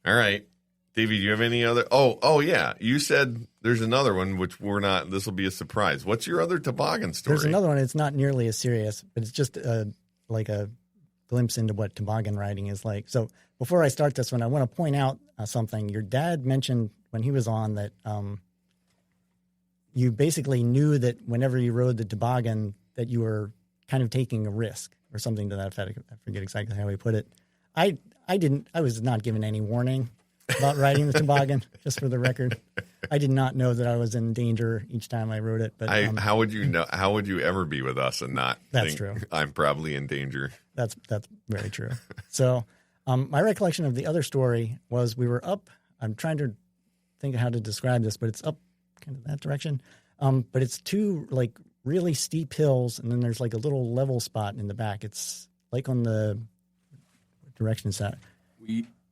[SPEAKER 6] All right. Davey, do you have any other? Oh yeah. You said there's another one, which this will be a surprise. What's your other toboggan story?
[SPEAKER 4] There's another one. It's not nearly as serious, but it's just like a glimpse into what toboggan riding is like. So before I start this one, I want to point out something. Your dad mentioned when he was on that you basically knew that whenever you rode the toboggan that you were kind of taking a risk or something to that effect. I forget exactly how he put it. I was not given any warning about riding the toboggan, just for the record. I did not know that I was in danger each time I rode it. But
[SPEAKER 6] how would you know? How would you ever be with us and not
[SPEAKER 4] That's
[SPEAKER 6] think
[SPEAKER 4] true.
[SPEAKER 6] I'm probably in danger?
[SPEAKER 4] That's very true. So my recollection of the other story was we were up. I'm trying to think of how to describe this, but it's up kind of that direction. But it's two like really steep hills, and then there's like a little level spot in the back. It's like on the what direction is that?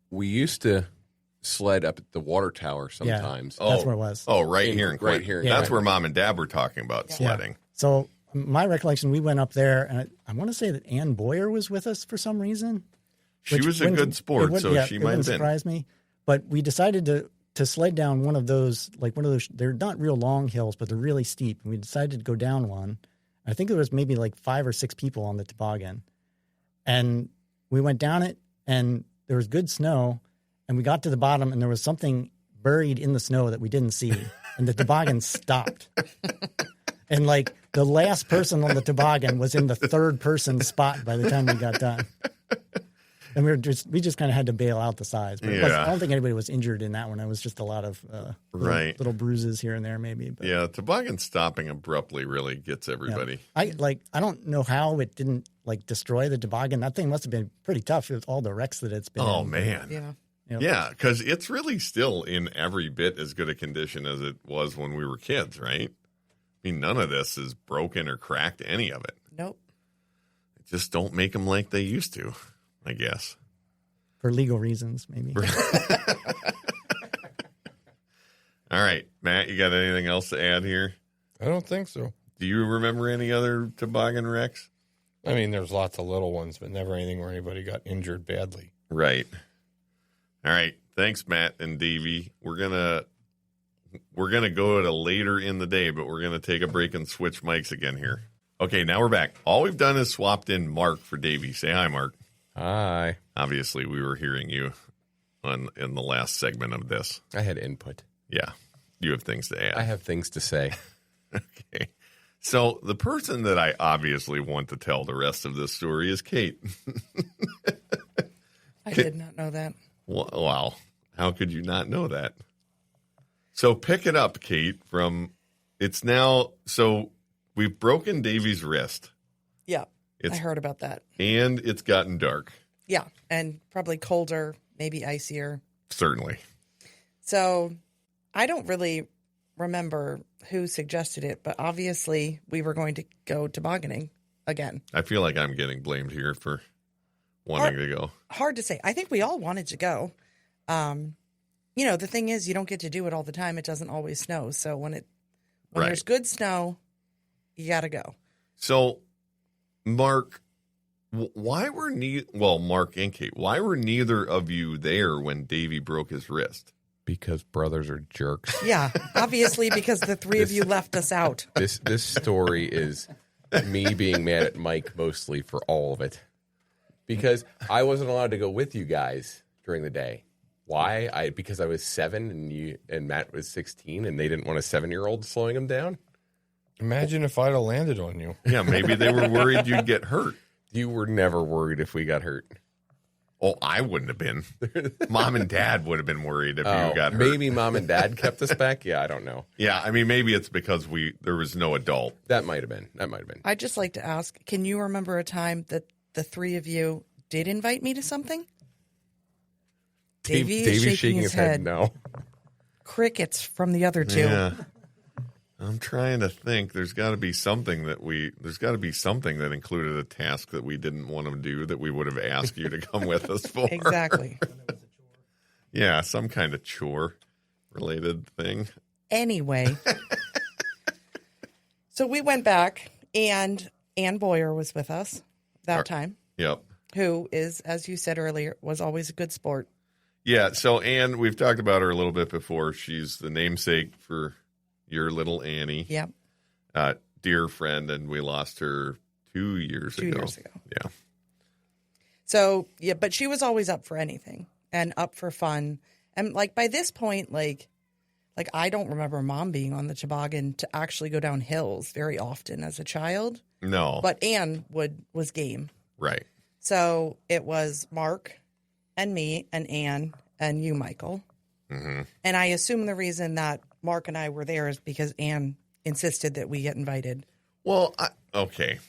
[SPEAKER 9] We used to sled up at the water tower sometimes.
[SPEAKER 4] Yeah, that's where it was.
[SPEAKER 6] Oh, right here in Quinn.
[SPEAKER 9] Right here.
[SPEAKER 6] That's where Mom and Dad were talking about sledding.
[SPEAKER 4] Yeah. So my recollection, we went up there, and I want to say that Ann Boyer was with us for some reason.
[SPEAKER 6] She was a good sport, so she might have been.
[SPEAKER 4] Surprise me. But we decided to sled down one of those. They're not real long hills, but they're really steep. And we decided to go down one. I think there was maybe like 5 or 6 people on the toboggan. And we went down it, and there was good snow. And we got to the bottom, and there was something buried in the snow that we didn't see. And the toboggan stopped. And like the last person on the toboggan was in the third person spot by the time we got done. And we just kind of had to bail out the sides. But I don't think anybody was injured in that one. It was just a lot of little bruises here and there, maybe. But.
[SPEAKER 6] Yeah, toboggan stopping abruptly really gets everybody.
[SPEAKER 4] Yeah. I don't know how it didn't destroy the toboggan. That thing must have been pretty tough with all the wrecks that it's been.
[SPEAKER 6] Oh
[SPEAKER 4] in.
[SPEAKER 6] man,
[SPEAKER 3] yeah.
[SPEAKER 6] Yeah, because it's really still in every bit as good a condition as it was when we were kids, right? I mean, none of this is broken or cracked, any of it.
[SPEAKER 3] Nope.
[SPEAKER 6] Just don't make them like they used to, I guess.
[SPEAKER 4] For legal reasons, maybe.
[SPEAKER 6] All right, Matt, you got anything else to add here?
[SPEAKER 5] I don't think so.
[SPEAKER 6] Do you remember any other toboggan wrecks?
[SPEAKER 5] I mean, there's lots of little ones, but never anything where anybody got injured badly.
[SPEAKER 6] Right. All right. Thanks, Matt and Davey. We're gonna go to later in the day, but we're gonna take a break and switch mics again here. Okay, now we're back. All we've done is swapped in Mark for Davey. Say hi, Mark.
[SPEAKER 9] Hi.
[SPEAKER 6] Obviously, we were hearing you in the last segment of this.
[SPEAKER 9] I had input.
[SPEAKER 6] Yeah. You have things to add.
[SPEAKER 9] I have things to say.
[SPEAKER 6] Okay. So the person that I obviously want to tell the rest of this story is Kate.
[SPEAKER 3] I did not know that.
[SPEAKER 6] Wow. How could you not know that? So pick it up, Kate, so we've broken Davey's wrist.
[SPEAKER 3] Yeah. I heard about that.
[SPEAKER 6] And it's gotten dark.
[SPEAKER 3] Yeah. And probably colder, maybe icier.
[SPEAKER 6] Certainly.
[SPEAKER 3] So I don't really remember who suggested it, but obviously we were going to go tobogganing again.
[SPEAKER 6] I feel like I'm getting blamed here for wanting to go.
[SPEAKER 3] Hard to say. I think we all wanted to go. The thing is, you don't get to do it all the time. It doesn't always snow. So when there's good snow, you got to go.
[SPEAKER 6] So, Mark, Mark and Kate, why were neither of you there when Davey broke his wrist?
[SPEAKER 9] Because brothers are jerks.
[SPEAKER 3] Yeah, obviously, because the three of you left us out.
[SPEAKER 9] This story is me being mad at Mike mostly for all of it. Because I wasn't allowed to go with you guys during the day. Why? Because I was 7 and Matt was 16, and they didn't want a 7-year-old slowing him down.
[SPEAKER 5] Imagine if I'd have landed on you.
[SPEAKER 6] Yeah, maybe they were worried you'd get hurt.
[SPEAKER 9] You were never worried if we got hurt.
[SPEAKER 6] Oh, I wouldn't have been. Mom and Dad would have been worried if you got hurt.
[SPEAKER 9] Maybe Mom and Dad kept us back. Yeah, I don't know.
[SPEAKER 6] Yeah, I mean, maybe it's because there was no adult.
[SPEAKER 9] That might have been.
[SPEAKER 3] I'd just like to ask, can you remember a time that the three of you did invite me to something?
[SPEAKER 9] Davey's shaking his head. No.
[SPEAKER 3] Crickets from the other two.
[SPEAKER 6] Yeah. I'm trying to think. There's got to be something that included a task that we didn't want to do that we would have asked you to come with us for.
[SPEAKER 3] Exactly.
[SPEAKER 6] Yeah, some kind of chore related thing.
[SPEAKER 3] Anyway. So we went back, and Ann Boyer was with us that time.
[SPEAKER 6] Yep.
[SPEAKER 3] Who is, as you said earlier, was always a good sport.
[SPEAKER 6] Yeah, so Ann, we've talked about her a little bit before. She's the namesake for your little Annie.
[SPEAKER 3] Yep.
[SPEAKER 6] Dear friend, and we lost her 2 years ago.
[SPEAKER 3] 2 years ago.
[SPEAKER 6] Yeah.
[SPEAKER 3] So, yeah, but she was always up for anything and up for fun. And, by this point, I don't remember Mom being on the toboggan to actually go down hills very often as a child.
[SPEAKER 6] No.
[SPEAKER 3] But Ann was game.
[SPEAKER 6] Right.
[SPEAKER 3] So it was Mark and me and Ann and you, Michael.
[SPEAKER 6] Mm-hmm.
[SPEAKER 3] And I assume the reason that Mark and I were there is because Ann insisted that we get invited.
[SPEAKER 6] Well, okay.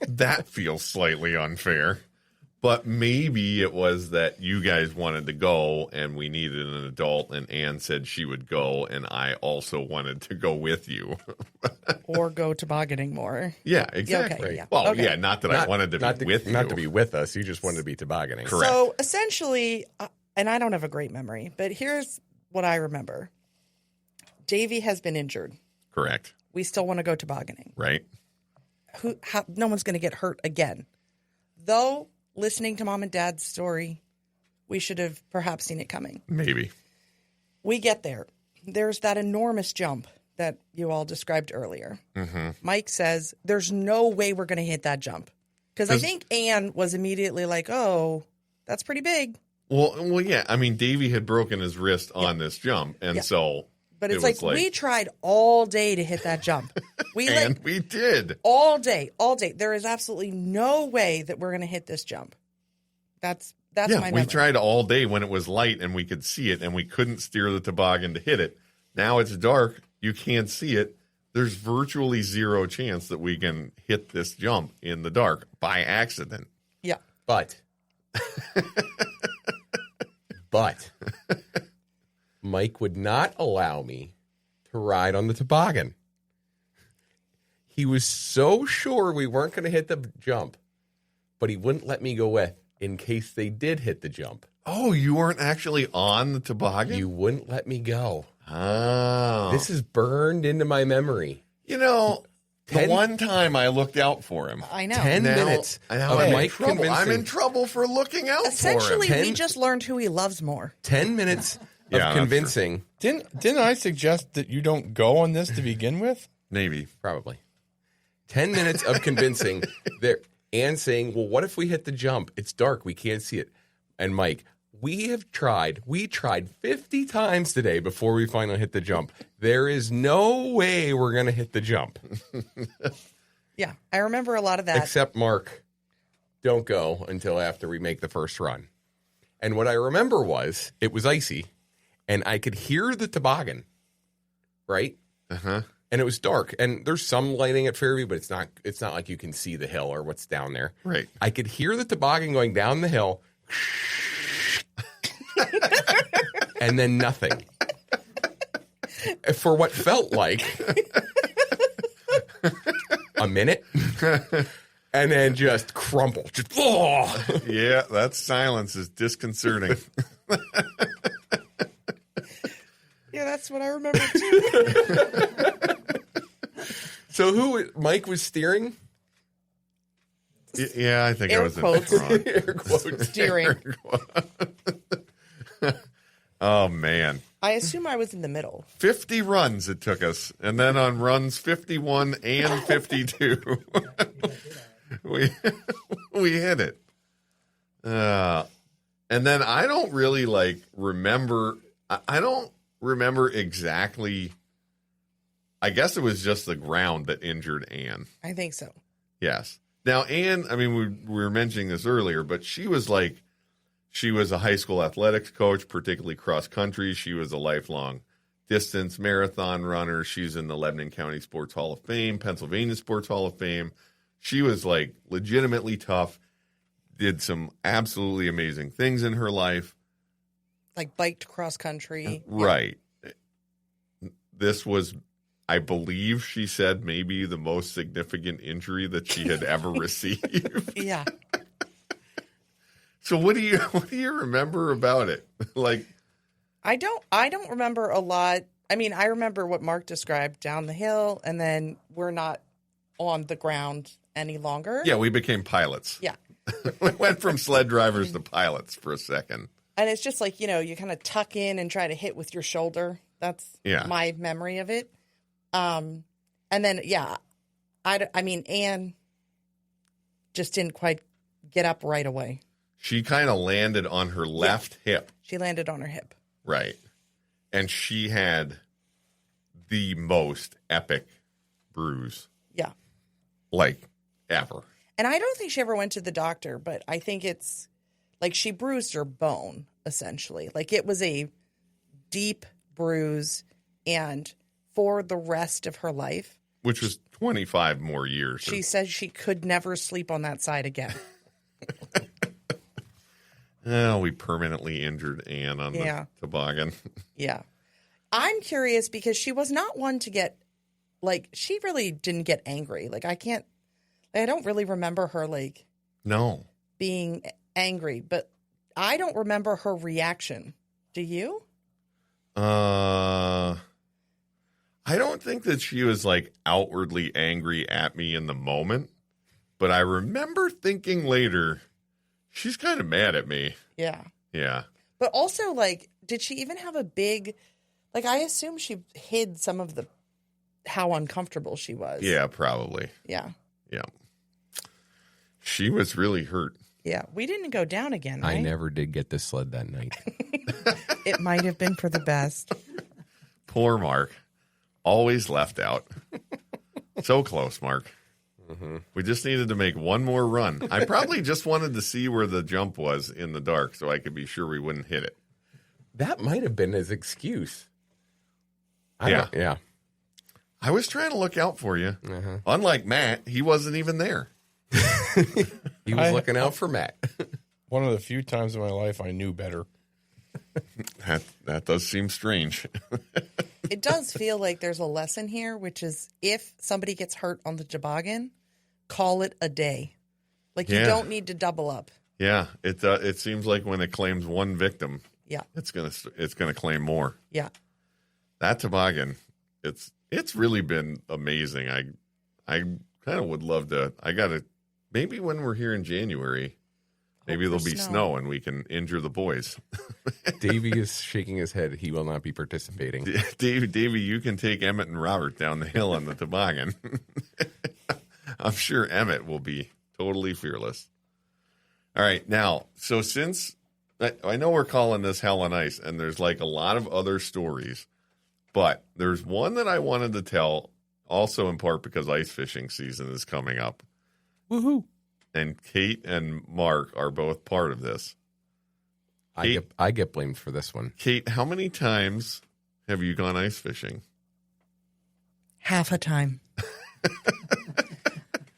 [SPEAKER 6] That feels slightly unfair. But maybe it was that you guys wanted to go and we needed an adult, and Ann said she would go, and I also wanted to go with you.
[SPEAKER 3] Or go tobogganing more.
[SPEAKER 6] Yeah, exactly.
[SPEAKER 3] Okay, yeah.
[SPEAKER 6] Well,
[SPEAKER 3] okay.
[SPEAKER 6] yeah, not that I wanted to be with you.
[SPEAKER 9] Not to be with us. You just wanted to be tobogganing.
[SPEAKER 6] Correct.
[SPEAKER 3] So essentially, and I don't have a great memory, but here's what I remember. Davey has been injured.
[SPEAKER 6] Correct.
[SPEAKER 3] We still want to go tobogganing.
[SPEAKER 6] Right.
[SPEAKER 3] No one's going to get hurt again. Though, listening to Mom and Dad's story, we should have perhaps seen it coming.
[SPEAKER 6] Maybe.
[SPEAKER 3] We get there. There's that enormous jump that you all described earlier.
[SPEAKER 6] Mm-hmm.
[SPEAKER 3] Mike says, there's no way we're going to hit that jump. Because I think Ann was immediately like, oh, that's pretty big.
[SPEAKER 6] Well, yeah. I mean, Davey had broken his wrist on this jump, and so...
[SPEAKER 3] But it's like we tried all day to hit that jump.
[SPEAKER 6] We did.
[SPEAKER 3] All day. There is absolutely no way that we're going to hit this jump. That's That's my memory.
[SPEAKER 6] We tried all day when it was light and we could see it, and we couldn't steer the toboggan to hit it. Now it's dark. You can't see it. There's virtually zero chance that we can hit this jump in the dark by accident.
[SPEAKER 3] Yeah.
[SPEAKER 9] But Mike would not allow me to ride on the toboggan. He was so sure we weren't going to hit the jump, but he wouldn't let me go with in case they did hit the jump.
[SPEAKER 6] Oh, you weren't actually on the toboggan?
[SPEAKER 9] You wouldn't let me go.
[SPEAKER 6] Oh.
[SPEAKER 9] This is burned into my memory.
[SPEAKER 6] You know, the one time I looked out for him.
[SPEAKER 3] I know.
[SPEAKER 9] 10 minutes of Mike convincing.
[SPEAKER 6] I'm in trouble for looking out for him.
[SPEAKER 3] Essentially, we just learned who he loves more.
[SPEAKER 9] 10 minutes of convincing.
[SPEAKER 5] Didn't I suggest that you don't go on this to begin with?
[SPEAKER 6] Maybe.
[SPEAKER 9] Probably. 10 minutes of convincing there and saying, well, what if we hit the jump? It's dark. We can't see it. And Mike, we tried 50 times today before we finally hit the jump. There is no way we're going to hit the jump.
[SPEAKER 3] Yeah, I remember a lot of that.
[SPEAKER 9] Except Mark, don't go until after we make the first run. And what I remember was it was icy, and I could hear the toboggan, right?
[SPEAKER 6] Uh-huh.
[SPEAKER 9] And it was dark, and there's some lighting at Fairview, but it's not like you can see the hill or what's down there.
[SPEAKER 6] Right.
[SPEAKER 9] I could hear the toboggan going down the hill, and then nothing. For what felt like a minute, and then just crumble. Just, oh!
[SPEAKER 6] Yeah, that silence is disconcerting.
[SPEAKER 3] Yeah, that's what I remember too.
[SPEAKER 9] So Mike was steering?
[SPEAKER 6] Yeah, I think I was
[SPEAKER 3] quotes.
[SPEAKER 9] Air quotes.
[SPEAKER 3] Steering.
[SPEAKER 6] Oh, man.
[SPEAKER 3] I assume I was in the middle.
[SPEAKER 6] 50 runs it took us. And then on runs 51 and 52, we hit it. And then I don't really remember. I don't remember exactly. I guess it was just the ground that injured Anne.
[SPEAKER 3] I think so.
[SPEAKER 6] Yes. Now, Anne, I mean, we were mentioning this earlier, but she was a high school athletics coach, particularly cross country. She was a lifelong distance marathon runner. She's in the Lebanon County Sports Hall of Fame, Pennsylvania Sports Hall of Fame. She was legitimately tough, did some absolutely amazing things in her life.
[SPEAKER 3] Like biked cross country.
[SPEAKER 6] Right. Yeah. This was, I believe she said, maybe the most significant injury that she had ever received.
[SPEAKER 3] Yeah.
[SPEAKER 6] So what do you remember about it?
[SPEAKER 3] I don't remember a lot. I mean, I remember what Mark described down the hill, and then we're not on the ground any longer.
[SPEAKER 6] Yeah, we became pilots.
[SPEAKER 3] Yeah.
[SPEAKER 6] We went from sled drivers to pilots for a second.
[SPEAKER 3] And it's just you kind of tuck in and try to hit with your shoulder. That's my memory of it. And then, I mean, Anne just didn't quite get up right away.
[SPEAKER 6] She kind of landed on her left hip.
[SPEAKER 3] She landed on her hip.
[SPEAKER 6] Right. And she had the most epic bruise.
[SPEAKER 3] Yeah.
[SPEAKER 6] Ever.
[SPEAKER 3] And I don't think she ever went to the doctor, but I think it's she bruised her bone, essentially. It was a deep bruise, and for the rest of her life.
[SPEAKER 6] Which was 25 more years.
[SPEAKER 3] She says she could never sleep on that side again.
[SPEAKER 6] Oh, we permanently injured Anne on the toboggan.
[SPEAKER 3] Yeah. I'm curious because she was not one to get, she really didn't get angry. I don't really remember her,
[SPEAKER 6] no,
[SPEAKER 3] being angry, but I don't remember her reaction. Do you?
[SPEAKER 6] I don't think that she was outwardly angry at me in the moment, but I remember thinking later, she's kind of mad at me.
[SPEAKER 3] Yeah.
[SPEAKER 6] Yeah.
[SPEAKER 3] But also, did she even have a big, I assume she hid some of how uncomfortable she was.
[SPEAKER 6] Yeah, probably.
[SPEAKER 3] Yeah.
[SPEAKER 6] Yeah. She was really hurt.
[SPEAKER 3] Yeah. We didn't go down again, right?
[SPEAKER 9] I never did get the sled that night.
[SPEAKER 3] It might have been for the best.
[SPEAKER 6] Poor Mark. Always left out. So close, Mark. Mm-hmm. We just needed to make one more run. I probably just wanted to see where the jump was in the dark so I could be sure we wouldn't hit it.
[SPEAKER 9] That might have been his excuse.
[SPEAKER 6] Yeah. I was trying to look out for you. Uh-huh. Unlike Matt, he wasn't even there.
[SPEAKER 9] He was looking out for Matt.
[SPEAKER 5] One of the few times in my life I knew better.
[SPEAKER 6] That does seem strange.
[SPEAKER 3] It does feel like there's a lesson here, which is if somebody gets hurt on the toboggan, call it a day. Like you don't need to double up.
[SPEAKER 6] Yeah, it seems like when it claims one victim,
[SPEAKER 3] yeah,
[SPEAKER 6] it's gonna claim more.
[SPEAKER 3] Yeah,
[SPEAKER 6] that toboggan, it's really been amazing. I kind of would love to. I gotta maybe when we're here in January. Maybe there'll be snow and we can injure the boys.
[SPEAKER 9] Davey is shaking his head. He will not be participating.
[SPEAKER 6] Davey, you can take Emmett and Robert down the hill on the toboggan. I'm sure Emmett will be totally fearless. All right. Now, so since I know we're calling this Hell on Ice, and there's like a lot of other stories, but there's one that I wanted to tell also in part because ice fishing season is coming up.
[SPEAKER 9] Woohoo.
[SPEAKER 6] And Kate and Mark are both part of this.
[SPEAKER 9] Kate, I get blamed for this one.
[SPEAKER 6] Kate, how many times have you gone ice fishing?
[SPEAKER 3] Half a time.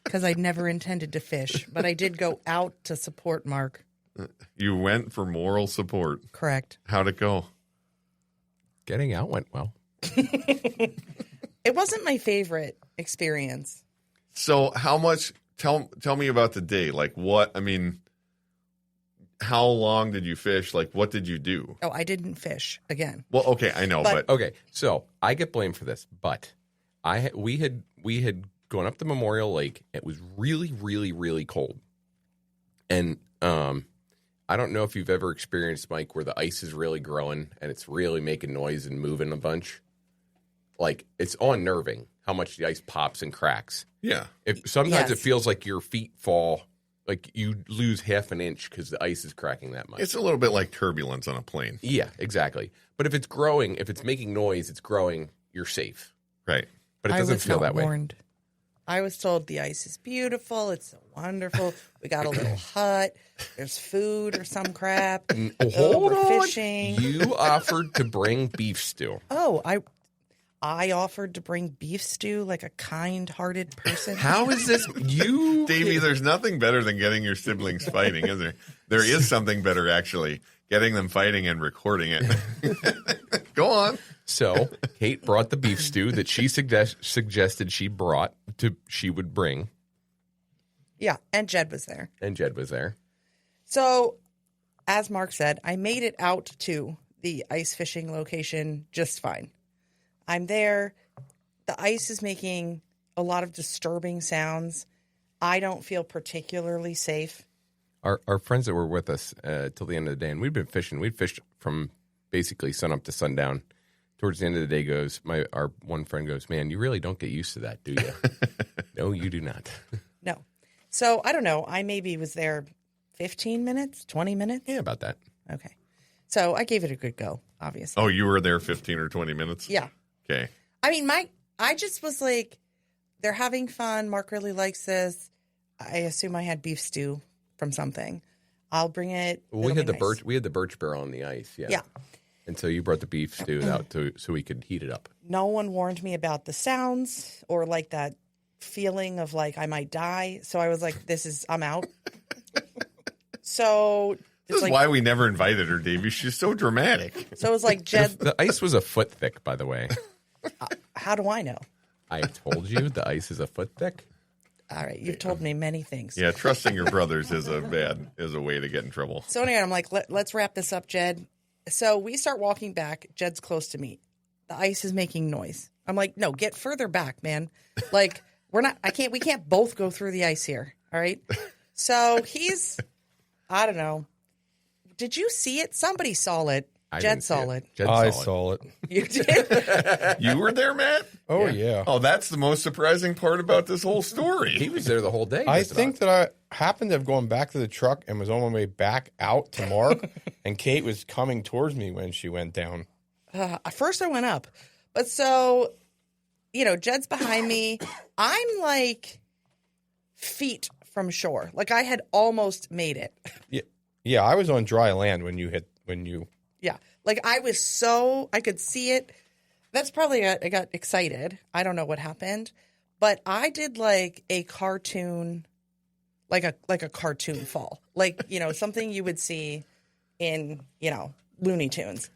[SPEAKER 3] Because I never intended to fish, but I did go out to support Mark.
[SPEAKER 6] You went for moral support.
[SPEAKER 3] Correct.
[SPEAKER 6] How'd it go?
[SPEAKER 9] Getting out went well.
[SPEAKER 3] It wasn't my favorite experience.
[SPEAKER 6] So how much... Tell me about the day. Like what? I mean, how long did you fish? Like what did you do?
[SPEAKER 3] Oh, I didn't fish again.
[SPEAKER 6] Well, okay, I know, but
[SPEAKER 9] okay. So I get blamed for this, but we had gone up to Memorial Lake. It was really, really, really cold, and I don't know if you've ever experienced, Mike, where the ice is really growing and it's really making noise and moving a bunch. Like it's unnerving how much the ice pops and cracks.
[SPEAKER 6] Yeah.
[SPEAKER 9] Sometimes it feels like your feet fall, like you lose half an inch because the ice is cracking that much.
[SPEAKER 6] It's a little bit like turbulence on a plane.
[SPEAKER 9] Yeah, exactly. But if it's growing, if it's making noise, it's growing, you're safe.
[SPEAKER 6] Right.
[SPEAKER 9] But it doesn't feel that way.
[SPEAKER 3] I was told the ice is beautiful. It's so wonderful. We got a little hut. There's food or some crap.
[SPEAKER 9] Hold on.
[SPEAKER 3] Fishing.
[SPEAKER 9] You offered to bring beef stew.
[SPEAKER 3] Oh, I offered to bring beef stew like a kind-hearted person.
[SPEAKER 9] How is this? You,
[SPEAKER 6] Davey, there's nothing better than getting your siblings fighting, is there? There is something better, actually. Getting them fighting and recording it. Go on.
[SPEAKER 9] So Kate brought the beef stew that she suggested she would bring.
[SPEAKER 3] Yeah, and Jed was there. So, as Mark said, I made it out to the ice fishing location just fine. I'm there. The ice is making a lot of disturbing sounds. I don't feel particularly safe.
[SPEAKER 9] Our friends that were with us till the end of the day, and we'd been fishing. We'd fished from basically sun up to sundown. Towards the end of the day, our one friend goes, "Man, you really don't get used to that, do you?" No, you do not.
[SPEAKER 3] No. So I don't know. I maybe was there 15 minutes, 20 minutes.
[SPEAKER 9] Yeah, about that.
[SPEAKER 3] Okay. So I gave it a good go, obviously.
[SPEAKER 6] Oh, you were there 15 or 20 minutes?
[SPEAKER 3] Yeah.
[SPEAKER 6] Okay.
[SPEAKER 3] I mean, I just was like, they're having fun. Mark really likes this. I assume I had beef stew from something. I'll bring it.
[SPEAKER 9] Well, we had the birch barrel on the ice. Yeah.
[SPEAKER 3] Yeah.
[SPEAKER 9] And so you brought the beef stew out so we could heat it up.
[SPEAKER 3] No one warned me about the sounds or like that feeling of like I might die. So I was like, I'm out. So
[SPEAKER 6] this is why we never invited her, Davey. She's so dramatic.
[SPEAKER 3] So it was like Jed.
[SPEAKER 9] The ice was a foot thick, by the way.
[SPEAKER 3] How do I know?
[SPEAKER 9] I told you the ice is a foot thick.
[SPEAKER 3] All right, you've told me many things.
[SPEAKER 6] Yeah, trusting your brothers is a way to get in trouble.
[SPEAKER 3] So anyway, I'm like, let's wrap this up, Jed. So we start walking back. Jed's close to me. The ice is making noise. I'm like, no, get further back, man. Like we can't both go through the ice here. All right. So I don't know. Did you see it? Somebody saw it. Jed saw it.
[SPEAKER 5] I saw it.
[SPEAKER 3] You did?
[SPEAKER 6] You were there, Matt?
[SPEAKER 5] Oh, yeah.
[SPEAKER 6] Oh, that's the most surprising part about this whole story.
[SPEAKER 9] He was there the whole day.
[SPEAKER 5] I think that I happened to have gone back to the truck and was on my way back out to Mark, and Kate was coming towards me when she went down.
[SPEAKER 3] First I went up. But so, Jed's behind me. I'm like feet from shore. Like I had almost made it.
[SPEAKER 5] Yeah, I was on dry land when you.
[SPEAKER 3] Yeah, like I could see it. That's probably I got excited. I don't know what happened, but I did like a cartoon, like a cartoon fall, like something you would see in Looney Tunes.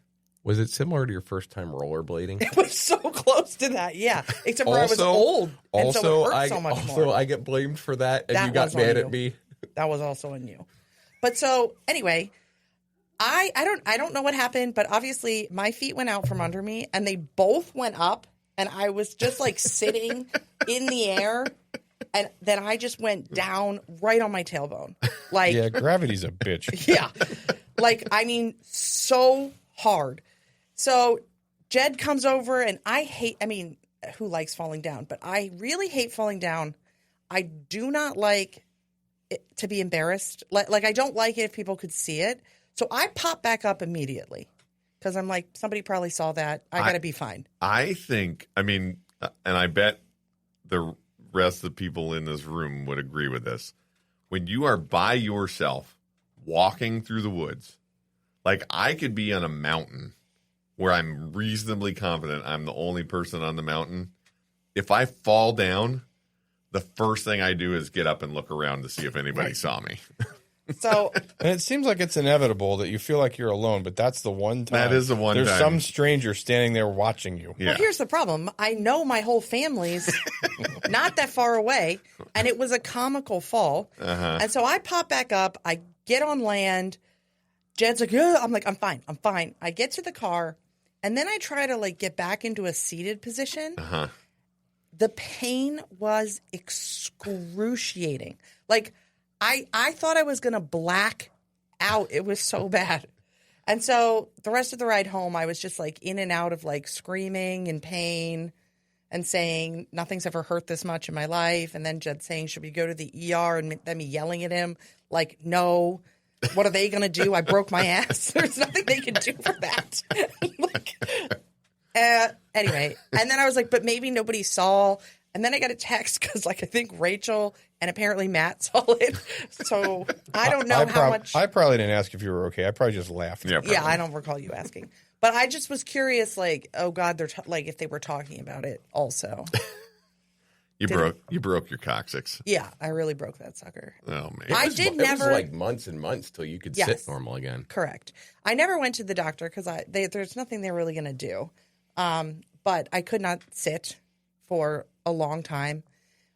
[SPEAKER 9] Was it similar to your first time rollerblading?
[SPEAKER 3] It was so close to that, yeah. Except for I was old, and so it hurt so much more.
[SPEAKER 9] Also, I get blamed for that, and you got mad at me.
[SPEAKER 3] That was also on you. But so anyway, I don't know what happened, but obviously my feet went out from under me, and they both went up, and I was just like sitting in the air, and then I just went down right on my tailbone. Like,
[SPEAKER 5] yeah, gravity's a bitch.
[SPEAKER 3] Yeah, like I mean, so hard. So Jed comes over, and who likes falling down? But I really hate falling down. I do not like it to be embarrassed. Like I don't like it if people could see it. So I pop back up immediately because I'm like, somebody probably saw that. I got to be fine.
[SPEAKER 6] I think, and I bet the rest of the people in this room would agree with this. When you are by yourself walking through the woods, like I could be on a mountain where I'm reasonably confident I'm the only person on the mountain. If I fall down, the first thing I do is get up and look around to see if anybody saw me.
[SPEAKER 3] So,
[SPEAKER 5] and it seems like it's inevitable that you feel like you're alone, but that's the one time.
[SPEAKER 6] That is the one
[SPEAKER 5] There's
[SPEAKER 6] time.
[SPEAKER 5] some stranger standing there watching you.
[SPEAKER 6] Yeah.
[SPEAKER 3] Well, here's the problem. I know my whole family's not that far away, and it was a comical fall.
[SPEAKER 6] Uh-huh.
[SPEAKER 3] And so I pop back up. I get on land. Jed's like, yeah. I'm like, I'm fine. I get to the car, and then I try to like get back into a seated position.
[SPEAKER 6] Uh-huh.
[SPEAKER 3] The pain was excruciating. Like, I thought I was going to black out. It was so bad. And so the rest of the ride home, I was just like in and out of like screaming in pain and saying, nothing's ever hurt this much in my life. And then Jed saying, should we go to the ER? And then me yelling at him, like, no. What are they going to do? I broke my ass. There's nothing they can do for that. Anyway. And then I was like, but maybe nobody saw. And then I got a text because, like, I think Rachel and apparently Matt saw it. So I don't know how much.
[SPEAKER 5] I probably didn't ask if you were okay. I probably just laughed.
[SPEAKER 3] Yeah, I don't recall you asking. But I just was curious, like, oh, God, they're like if they were talking about it also.
[SPEAKER 6] You broke your coccyx.
[SPEAKER 3] Yeah, I really broke that sucker.
[SPEAKER 6] Oh, man.
[SPEAKER 9] It was like months and months till you could sit normal again.
[SPEAKER 3] Correct. I never went to the doctor because there's nothing they're really going to do. But I could not sit for a long time.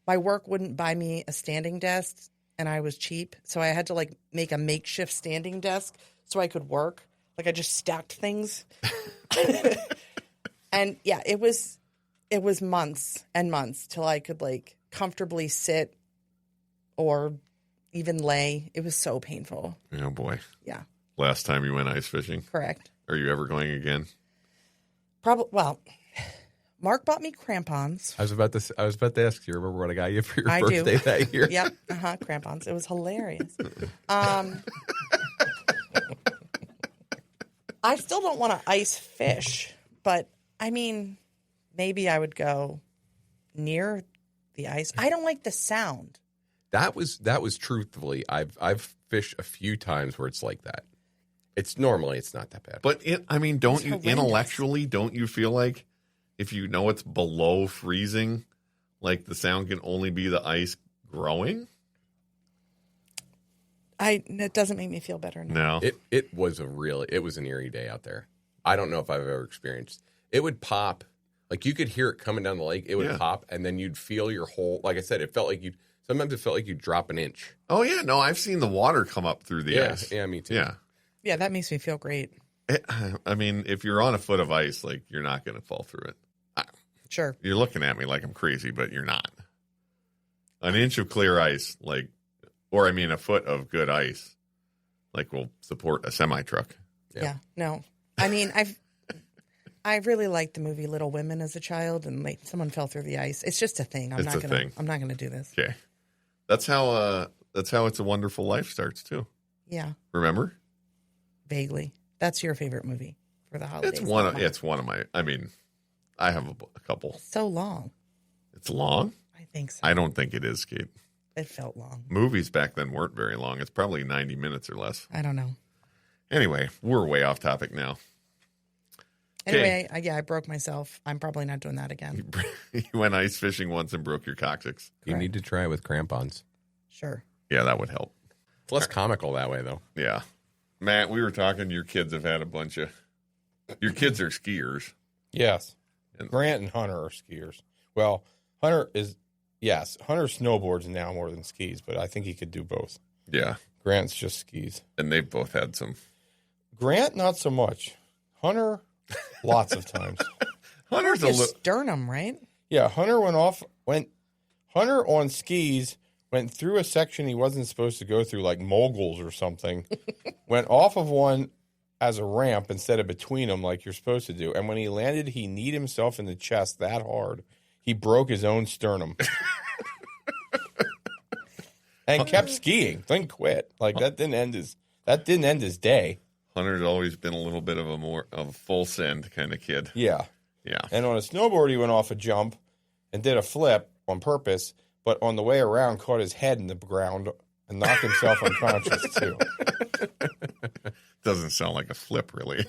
[SPEAKER 3] My work wouldn't buy me a standing desk, and I was cheap, so I had to like make a makeshift standing desk so I could work. Like I just stacked things, and yeah, it was months and months till I could like comfortably sit or even lay. It was so painful.
[SPEAKER 6] Oh boy.
[SPEAKER 3] Yeah.
[SPEAKER 6] Last time you went ice fishing?
[SPEAKER 3] Correct.
[SPEAKER 6] Are you ever going again?
[SPEAKER 3] Probably. Well, Mark bought me crampons.
[SPEAKER 9] I was about to ask. Do you remember what I got you for your birthday that year?
[SPEAKER 3] Yep. Crampons. It was hilarious. I still don't want to ice fish, but I mean, maybe I would go near the ice. I don't like the sound.
[SPEAKER 9] That was truthfully. I've fished a few times where it's like that. It's normally not that bad.
[SPEAKER 6] But don't you intellectually, don't you feel like if you know it's below freezing, like the sound can only be the ice growing?
[SPEAKER 3] It doesn't make me feel better now.
[SPEAKER 6] No.
[SPEAKER 9] It was an eerie day out there. I don't know if I've ever experienced. It would pop. Like you could hear it coming down the lake. It would pop, and then you'd feel your whole. Like I said, it felt like sometimes it felt like you'd drop an inch.
[SPEAKER 6] Oh yeah, no, I've seen the water come up through the ice.
[SPEAKER 9] Yeah, me too.
[SPEAKER 6] Yeah.
[SPEAKER 3] Yeah, that makes me feel great.
[SPEAKER 6] If you're on a foot of ice, like you're not going to fall through it.
[SPEAKER 3] Sure.
[SPEAKER 6] You're looking at me like I'm crazy, but you're not. An inch of clear ice, a foot of good ice, will support a semi truck.
[SPEAKER 3] Yeah. No. I really liked the movie Little Women as a child, and someone fell through the ice. It's just a thing. I'm not going to do this.
[SPEAKER 6] Okay. That's how It's a Wonderful Life starts too.
[SPEAKER 3] Yeah.
[SPEAKER 6] Remember?
[SPEAKER 3] Vaguely. That's your favorite movie for the holidays.
[SPEAKER 6] It's one of my. I have a couple.
[SPEAKER 3] So long.
[SPEAKER 6] It's long?
[SPEAKER 3] I think so.
[SPEAKER 6] I don't think it is, Kate.
[SPEAKER 3] It felt long.
[SPEAKER 6] Movies back then weren't very long. It's probably 90 minutes or less.
[SPEAKER 3] I don't know.
[SPEAKER 6] Anyway, we're way off topic now.
[SPEAKER 3] Anyway, I broke myself. I'm probably not doing that again.
[SPEAKER 6] You went ice fishing once and broke your coccyx.
[SPEAKER 9] You need to try it with crampons.
[SPEAKER 3] Sure.
[SPEAKER 6] Yeah, that would help.
[SPEAKER 9] It's less comical that way, though.
[SPEAKER 6] Yeah. Matt, we were talking, your kids have had a bunch of... Your kids are skiers.
[SPEAKER 5] Yes. Grant and Hunter are skiers. Well, Hunter snowboards now more than skis, but I think he could do both.
[SPEAKER 6] Yeah.
[SPEAKER 5] Grant's just skis.
[SPEAKER 6] And they've both had some...
[SPEAKER 5] Grant, not so much. Hunter, lots of times.
[SPEAKER 6] Hunter's
[SPEAKER 3] a sternum, right?
[SPEAKER 5] Yeah, Hunter Hunter on skis went through a section he wasn't supposed to go through, like moguls or something. Went off of one as a ramp instead of between them like you're supposed to do. And when he landed, he kneed himself in the chest that hard, he broke his own sternum. And kept skiing, then quit. Like that didn't end his day.
[SPEAKER 6] Hunter's always been a little bit of a full send kind of kid.
[SPEAKER 5] Yeah.
[SPEAKER 6] Yeah.
[SPEAKER 5] And on a snowboard, he went off a jump and did a flip on purpose, but on the way around, caught his head in the ground and knocked himself unconscious, too.
[SPEAKER 6] Doesn't sound like a flip, really.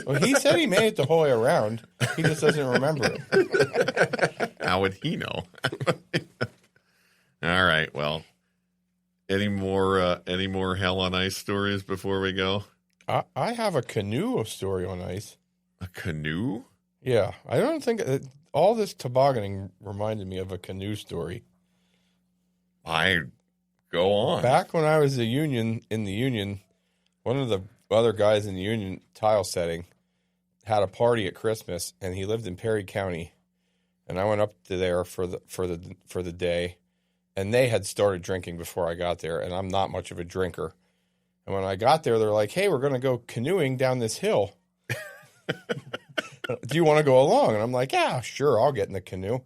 [SPEAKER 5] Well, he said he made it the whole way around. He just doesn't remember it.
[SPEAKER 6] How would he know? All right. Well, any more hell on ice stories before we go?
[SPEAKER 5] I have a canoe story on ice.
[SPEAKER 6] A canoe?
[SPEAKER 5] Yeah. I don't think all this tobogganing reminded me of a canoe story.
[SPEAKER 6] Go on.
[SPEAKER 5] Back when I was in the union, one of the other guys in the union tile setting had a party at Christmas, and he lived in Perry County. And I went up to there for the day, and they had started drinking before I got there, and I'm not much of a drinker. And when I got there, they're like, "Hey, we're going to go canoeing down this hill. Do you want to go along?" And I'm like, "Yeah, sure, I'll get in the canoe."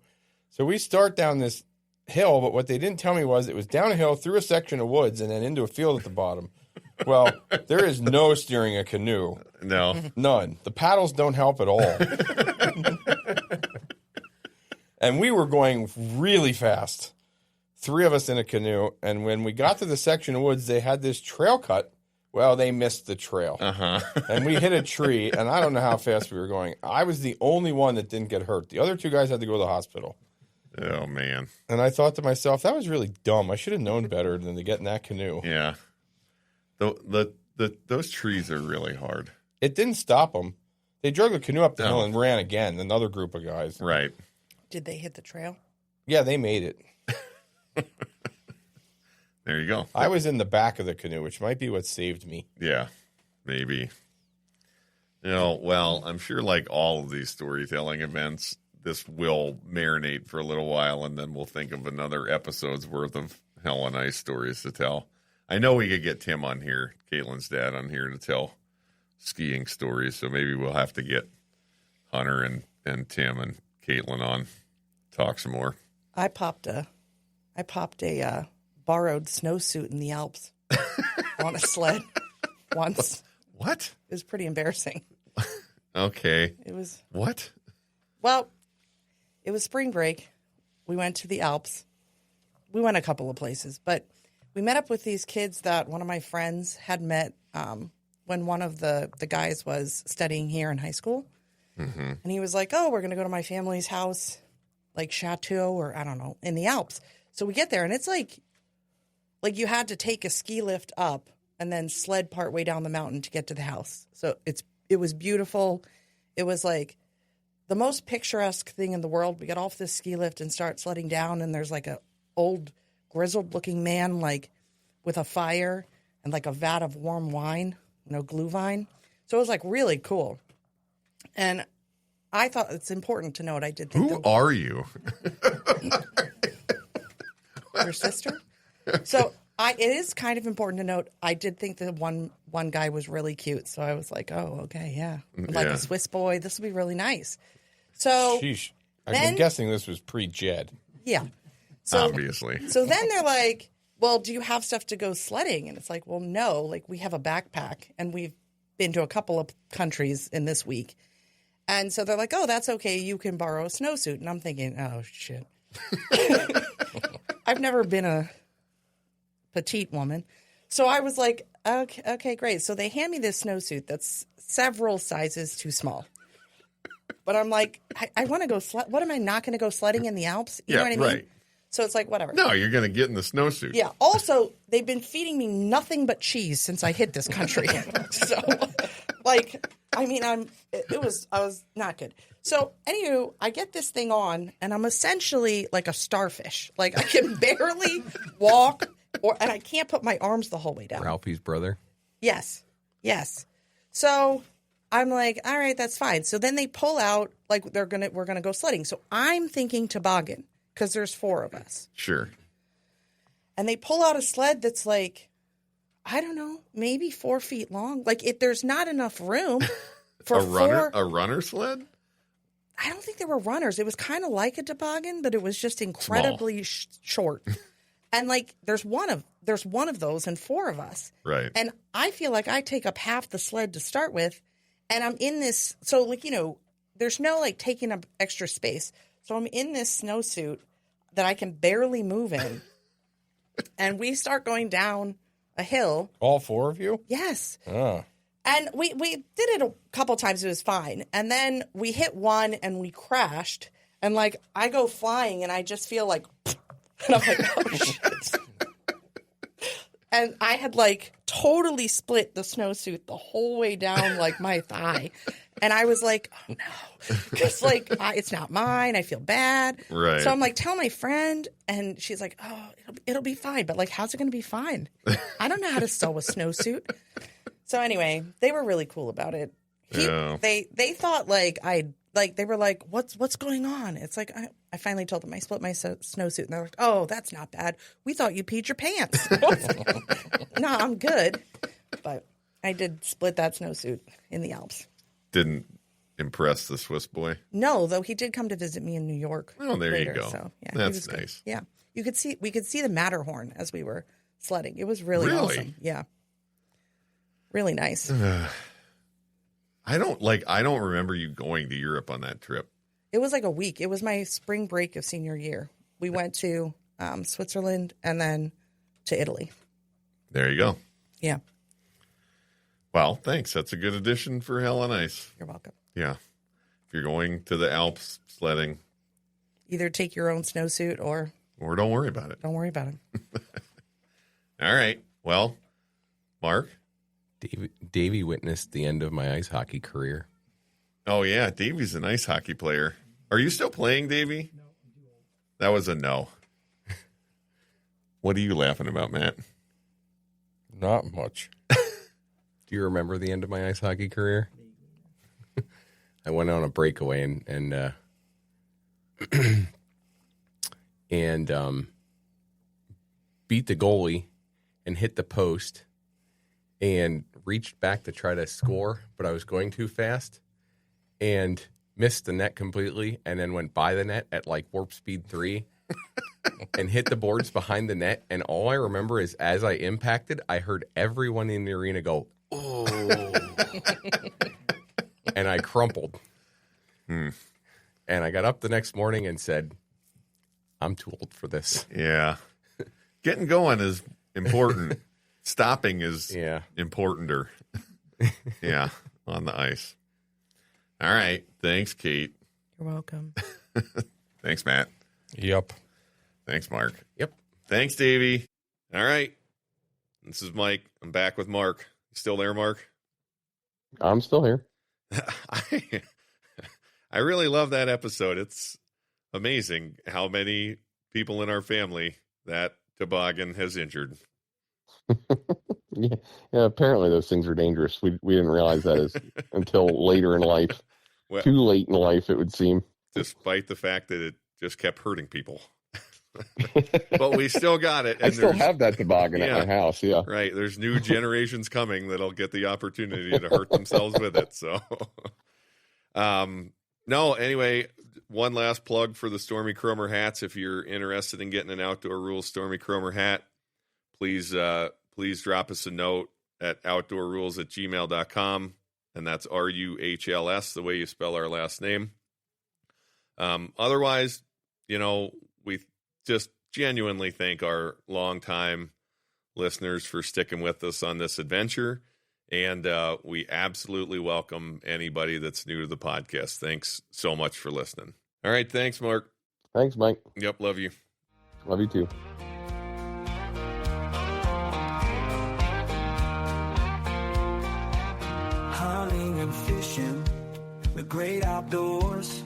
[SPEAKER 5] So we start down this hill, but what they didn't tell me was it was down a hill through a section of woods and then into a field at the bottom. Well, there is no steering a canoe.
[SPEAKER 6] No.
[SPEAKER 5] None. The paddles don't help at all. And we were going really fast. 3 of us in a canoe, and when we got to the section of woods, they had this trail cut. Well, they missed the trail. And we hit a tree, and I don't know how fast we were going. I was the only one that didn't get hurt. The other 2 guys had to go to the hospital.
[SPEAKER 6] Oh, man.
[SPEAKER 5] And I thought to myself, that was really dumb. I should have known better than to get in that canoe.
[SPEAKER 6] Yeah. Those trees are really hard.
[SPEAKER 5] It didn't stop them. They drug the canoe up the hill and ran again, another group of guys.
[SPEAKER 6] Right.
[SPEAKER 3] Did they hit the trail?
[SPEAKER 5] Yeah, they made it.
[SPEAKER 6] There you go.
[SPEAKER 5] I was in the back of the canoe, which might be what saved me.
[SPEAKER 6] Yeah, maybe. Well, I'm sure like all of these storytelling events, this will marinate for a little while, and then we'll think of another episode's worth of hell on ice stories to tell. I know we could get Tim on here, Caitlin's dad, on here to tell skiing stories, so maybe we'll have to get Hunter and Tim and Caitlin on, talk some more.
[SPEAKER 3] I popped a borrowed snowsuit in the Alps on a sled once.
[SPEAKER 6] What?
[SPEAKER 3] It was pretty embarrassing.
[SPEAKER 6] Okay.
[SPEAKER 3] It was.
[SPEAKER 6] What?
[SPEAKER 3] Well, it was spring break. We went to the Alps. We went a couple of places, but we met up with these kids that one of my friends had met when one of the guys was studying here in high school. Mm-hmm. And he was like, "Oh, we're going to go to my family's house, like Chateau or I don't know, in the Alps." So we get there, and it's like you had to take a ski lift up and then sled part way down the mountain to get to the house. So it was beautiful. It was like the most picturesque thing in the world. We get off this ski lift and start sledding down, and there's like a old grizzled-looking man like with a fire and like a vat of warm wine, glühwein. So it was like really cool. And I thought it's important to note I did think
[SPEAKER 6] Who are you?
[SPEAKER 3] Your sister? So it is kind of important to note I did think that one guy was really cute. So I was like, oh, okay, yeah. Like a Swiss boy. This will be really nice. So
[SPEAKER 5] sheesh. I'm guessing this was pre-Jed.
[SPEAKER 3] Yeah. So,
[SPEAKER 6] obviously.
[SPEAKER 3] So then they're like, well, do you have stuff to go sledding? And it's like, well, no. Like we have a backpack and we've been to a couple of countries in this week. And so they're like, oh, that's okay. You can borrow a snowsuit. And I'm thinking, oh, shit. I've never been petite woman. So I was like, okay, great. So they hand me this snowsuit that's several sizes too small. But I'm like, I want to go sled. What am I not going to go sledding in the Alps? You know what I mean?
[SPEAKER 6] Right.
[SPEAKER 3] So it's like, whatever.
[SPEAKER 6] No, you're going to get in the snowsuit.
[SPEAKER 3] Yeah. Also, they've been feeding me nothing but cheese since I hit this country. So, like, I mean, I was not good. So, anywho, I get this thing on, and I'm essentially like a starfish. Like, I can barely walk, and I can't put my arms the whole way down.
[SPEAKER 9] Ralphie's brother?
[SPEAKER 3] Yes. So I'm like, all right, that's fine. So then they pull out, like, we're gonna go sledding. So I'm thinking toboggan because there's 4 of us.
[SPEAKER 6] Sure.
[SPEAKER 3] And they pull out a sled that's like, I don't know, maybe 4 feet long. Like, there's not enough room for
[SPEAKER 6] a runner sled.
[SPEAKER 3] I don't think there were runners. It was kind of like a toboggan, but it was just incredibly short. And like, there's one of those and 4 of us.
[SPEAKER 6] Right.
[SPEAKER 3] And I feel like I take up half the sled to start with, and I'm in this. So like, there's no like taking up extra space. So I'm in this snowsuit that I can barely move in, and we start going down a hill.
[SPEAKER 5] All 4 of you?
[SPEAKER 3] Yes.
[SPEAKER 5] Oh.
[SPEAKER 3] And we did it a couple times. It was fine. And then we hit one and we crashed. And like, I go flying and I just feel like, and I'm like, oh shit. And I had like totally split the snowsuit the whole way down like my thigh. And I was like, oh no, because like it's not mine. I feel bad.
[SPEAKER 6] Right.
[SPEAKER 3] So I'm like, tell my friend, and she's like, oh, it'll be fine. But like, how's it going to be fine? I don't know how to sew a snowsuit. So anyway, they were really cool about it. They thought like they were like, what's going on? It's like I finally told them I split my snowsuit, and they're like, oh, that's not bad. We thought you peed your pants. No, I'm good. But I did split that snowsuit in the Alps.
[SPEAKER 6] Didn't impress the Swiss boy.
[SPEAKER 3] No, though he did come to visit me in New York.
[SPEAKER 6] Oh, there
[SPEAKER 3] later,
[SPEAKER 6] you go.
[SPEAKER 3] So, yeah,
[SPEAKER 6] that's nice.
[SPEAKER 3] Good. Yeah, we could see the Matterhorn as we were sledding. It was really awesome. Yeah, really nice.
[SPEAKER 6] I don't remember you going to Europe on that trip.
[SPEAKER 3] It was like a week. It was my spring break of senior year. We went to Switzerland and then to Italy.
[SPEAKER 6] There you go.
[SPEAKER 3] Yeah.
[SPEAKER 6] Well, thanks. That's a good addition for Hell on Ice.
[SPEAKER 3] You're welcome.
[SPEAKER 6] Yeah. If you're going to the Alps sledding,
[SPEAKER 3] either take your own snowsuit or
[SPEAKER 6] don't worry about it.
[SPEAKER 3] Don't worry about it.
[SPEAKER 6] All right. Well, Mark?
[SPEAKER 9] Davey witnessed the end of my ice hockey career.
[SPEAKER 6] Oh, yeah. Davey's an ice hockey player. Are you still playing, Davey? No. That was a no. What are you laughing about, Matt?
[SPEAKER 5] Not much.
[SPEAKER 9] Do you remember the end of my ice hockey career? I went on a breakaway and beat the goalie and hit the post and reached back to try to score, but I was going too fast and missed the net completely, and then went by the net at like warp speed 3 and hit the boards behind the net. And all I remember is as I impacted, I heard everyone in the arena go, "Oh!" And I crumpled. And I got up the next morning and said, "I'm too old for this."
[SPEAKER 6] Yeah, getting going is important. Stopping is importanter. Yeah, on the ice. All right. Thanks, Kate.
[SPEAKER 3] You're welcome.
[SPEAKER 6] Thanks, Matt.
[SPEAKER 5] Yep.
[SPEAKER 6] Thanks, Mark.
[SPEAKER 9] Yep.
[SPEAKER 6] Thanks, Davey. All right. This is Mike. I'm back with Mark. You still there, Mark?
[SPEAKER 8] I'm still here.
[SPEAKER 6] I really love that episode. It's amazing how many people in our family that toboggan has injured.
[SPEAKER 8] Yeah, apparently those things are dangerous. We didn't realize that until later in life.
[SPEAKER 6] Well,
[SPEAKER 8] too late in life, it would seem.
[SPEAKER 6] Despite the fact that it just kept hurting people. But we still got it.
[SPEAKER 8] I still have that toboggan at my house, yeah.
[SPEAKER 6] Right. There's new generations coming that'll get the opportunity to hurt themselves with it. So, no, anyway, one last plug for the Stormy Kromer hats. If you're interested in getting an Outdoor Ruhls Stormy Kromer hat, please drop us a note at outdoorruhls@gmail.com. And that's RUHLS, the way you spell our last name. Otherwise, we just genuinely thank our longtime listeners for sticking with us on this adventure. And we absolutely welcome anybody that's new to the podcast. Thanks so much for listening. All right. Thanks, Mark.
[SPEAKER 8] Thanks, Mike.
[SPEAKER 6] Yep. Love you.
[SPEAKER 8] Love you too.
[SPEAKER 10] Hunting and fishing, the great outdoors,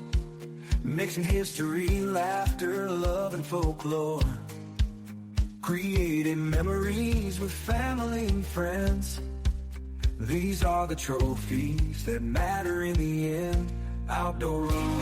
[SPEAKER 10] mixing history, laughter, love, and folklore. Creating memories with family and friends. These are the trophies that matter in the end. Outdoor Ruhls.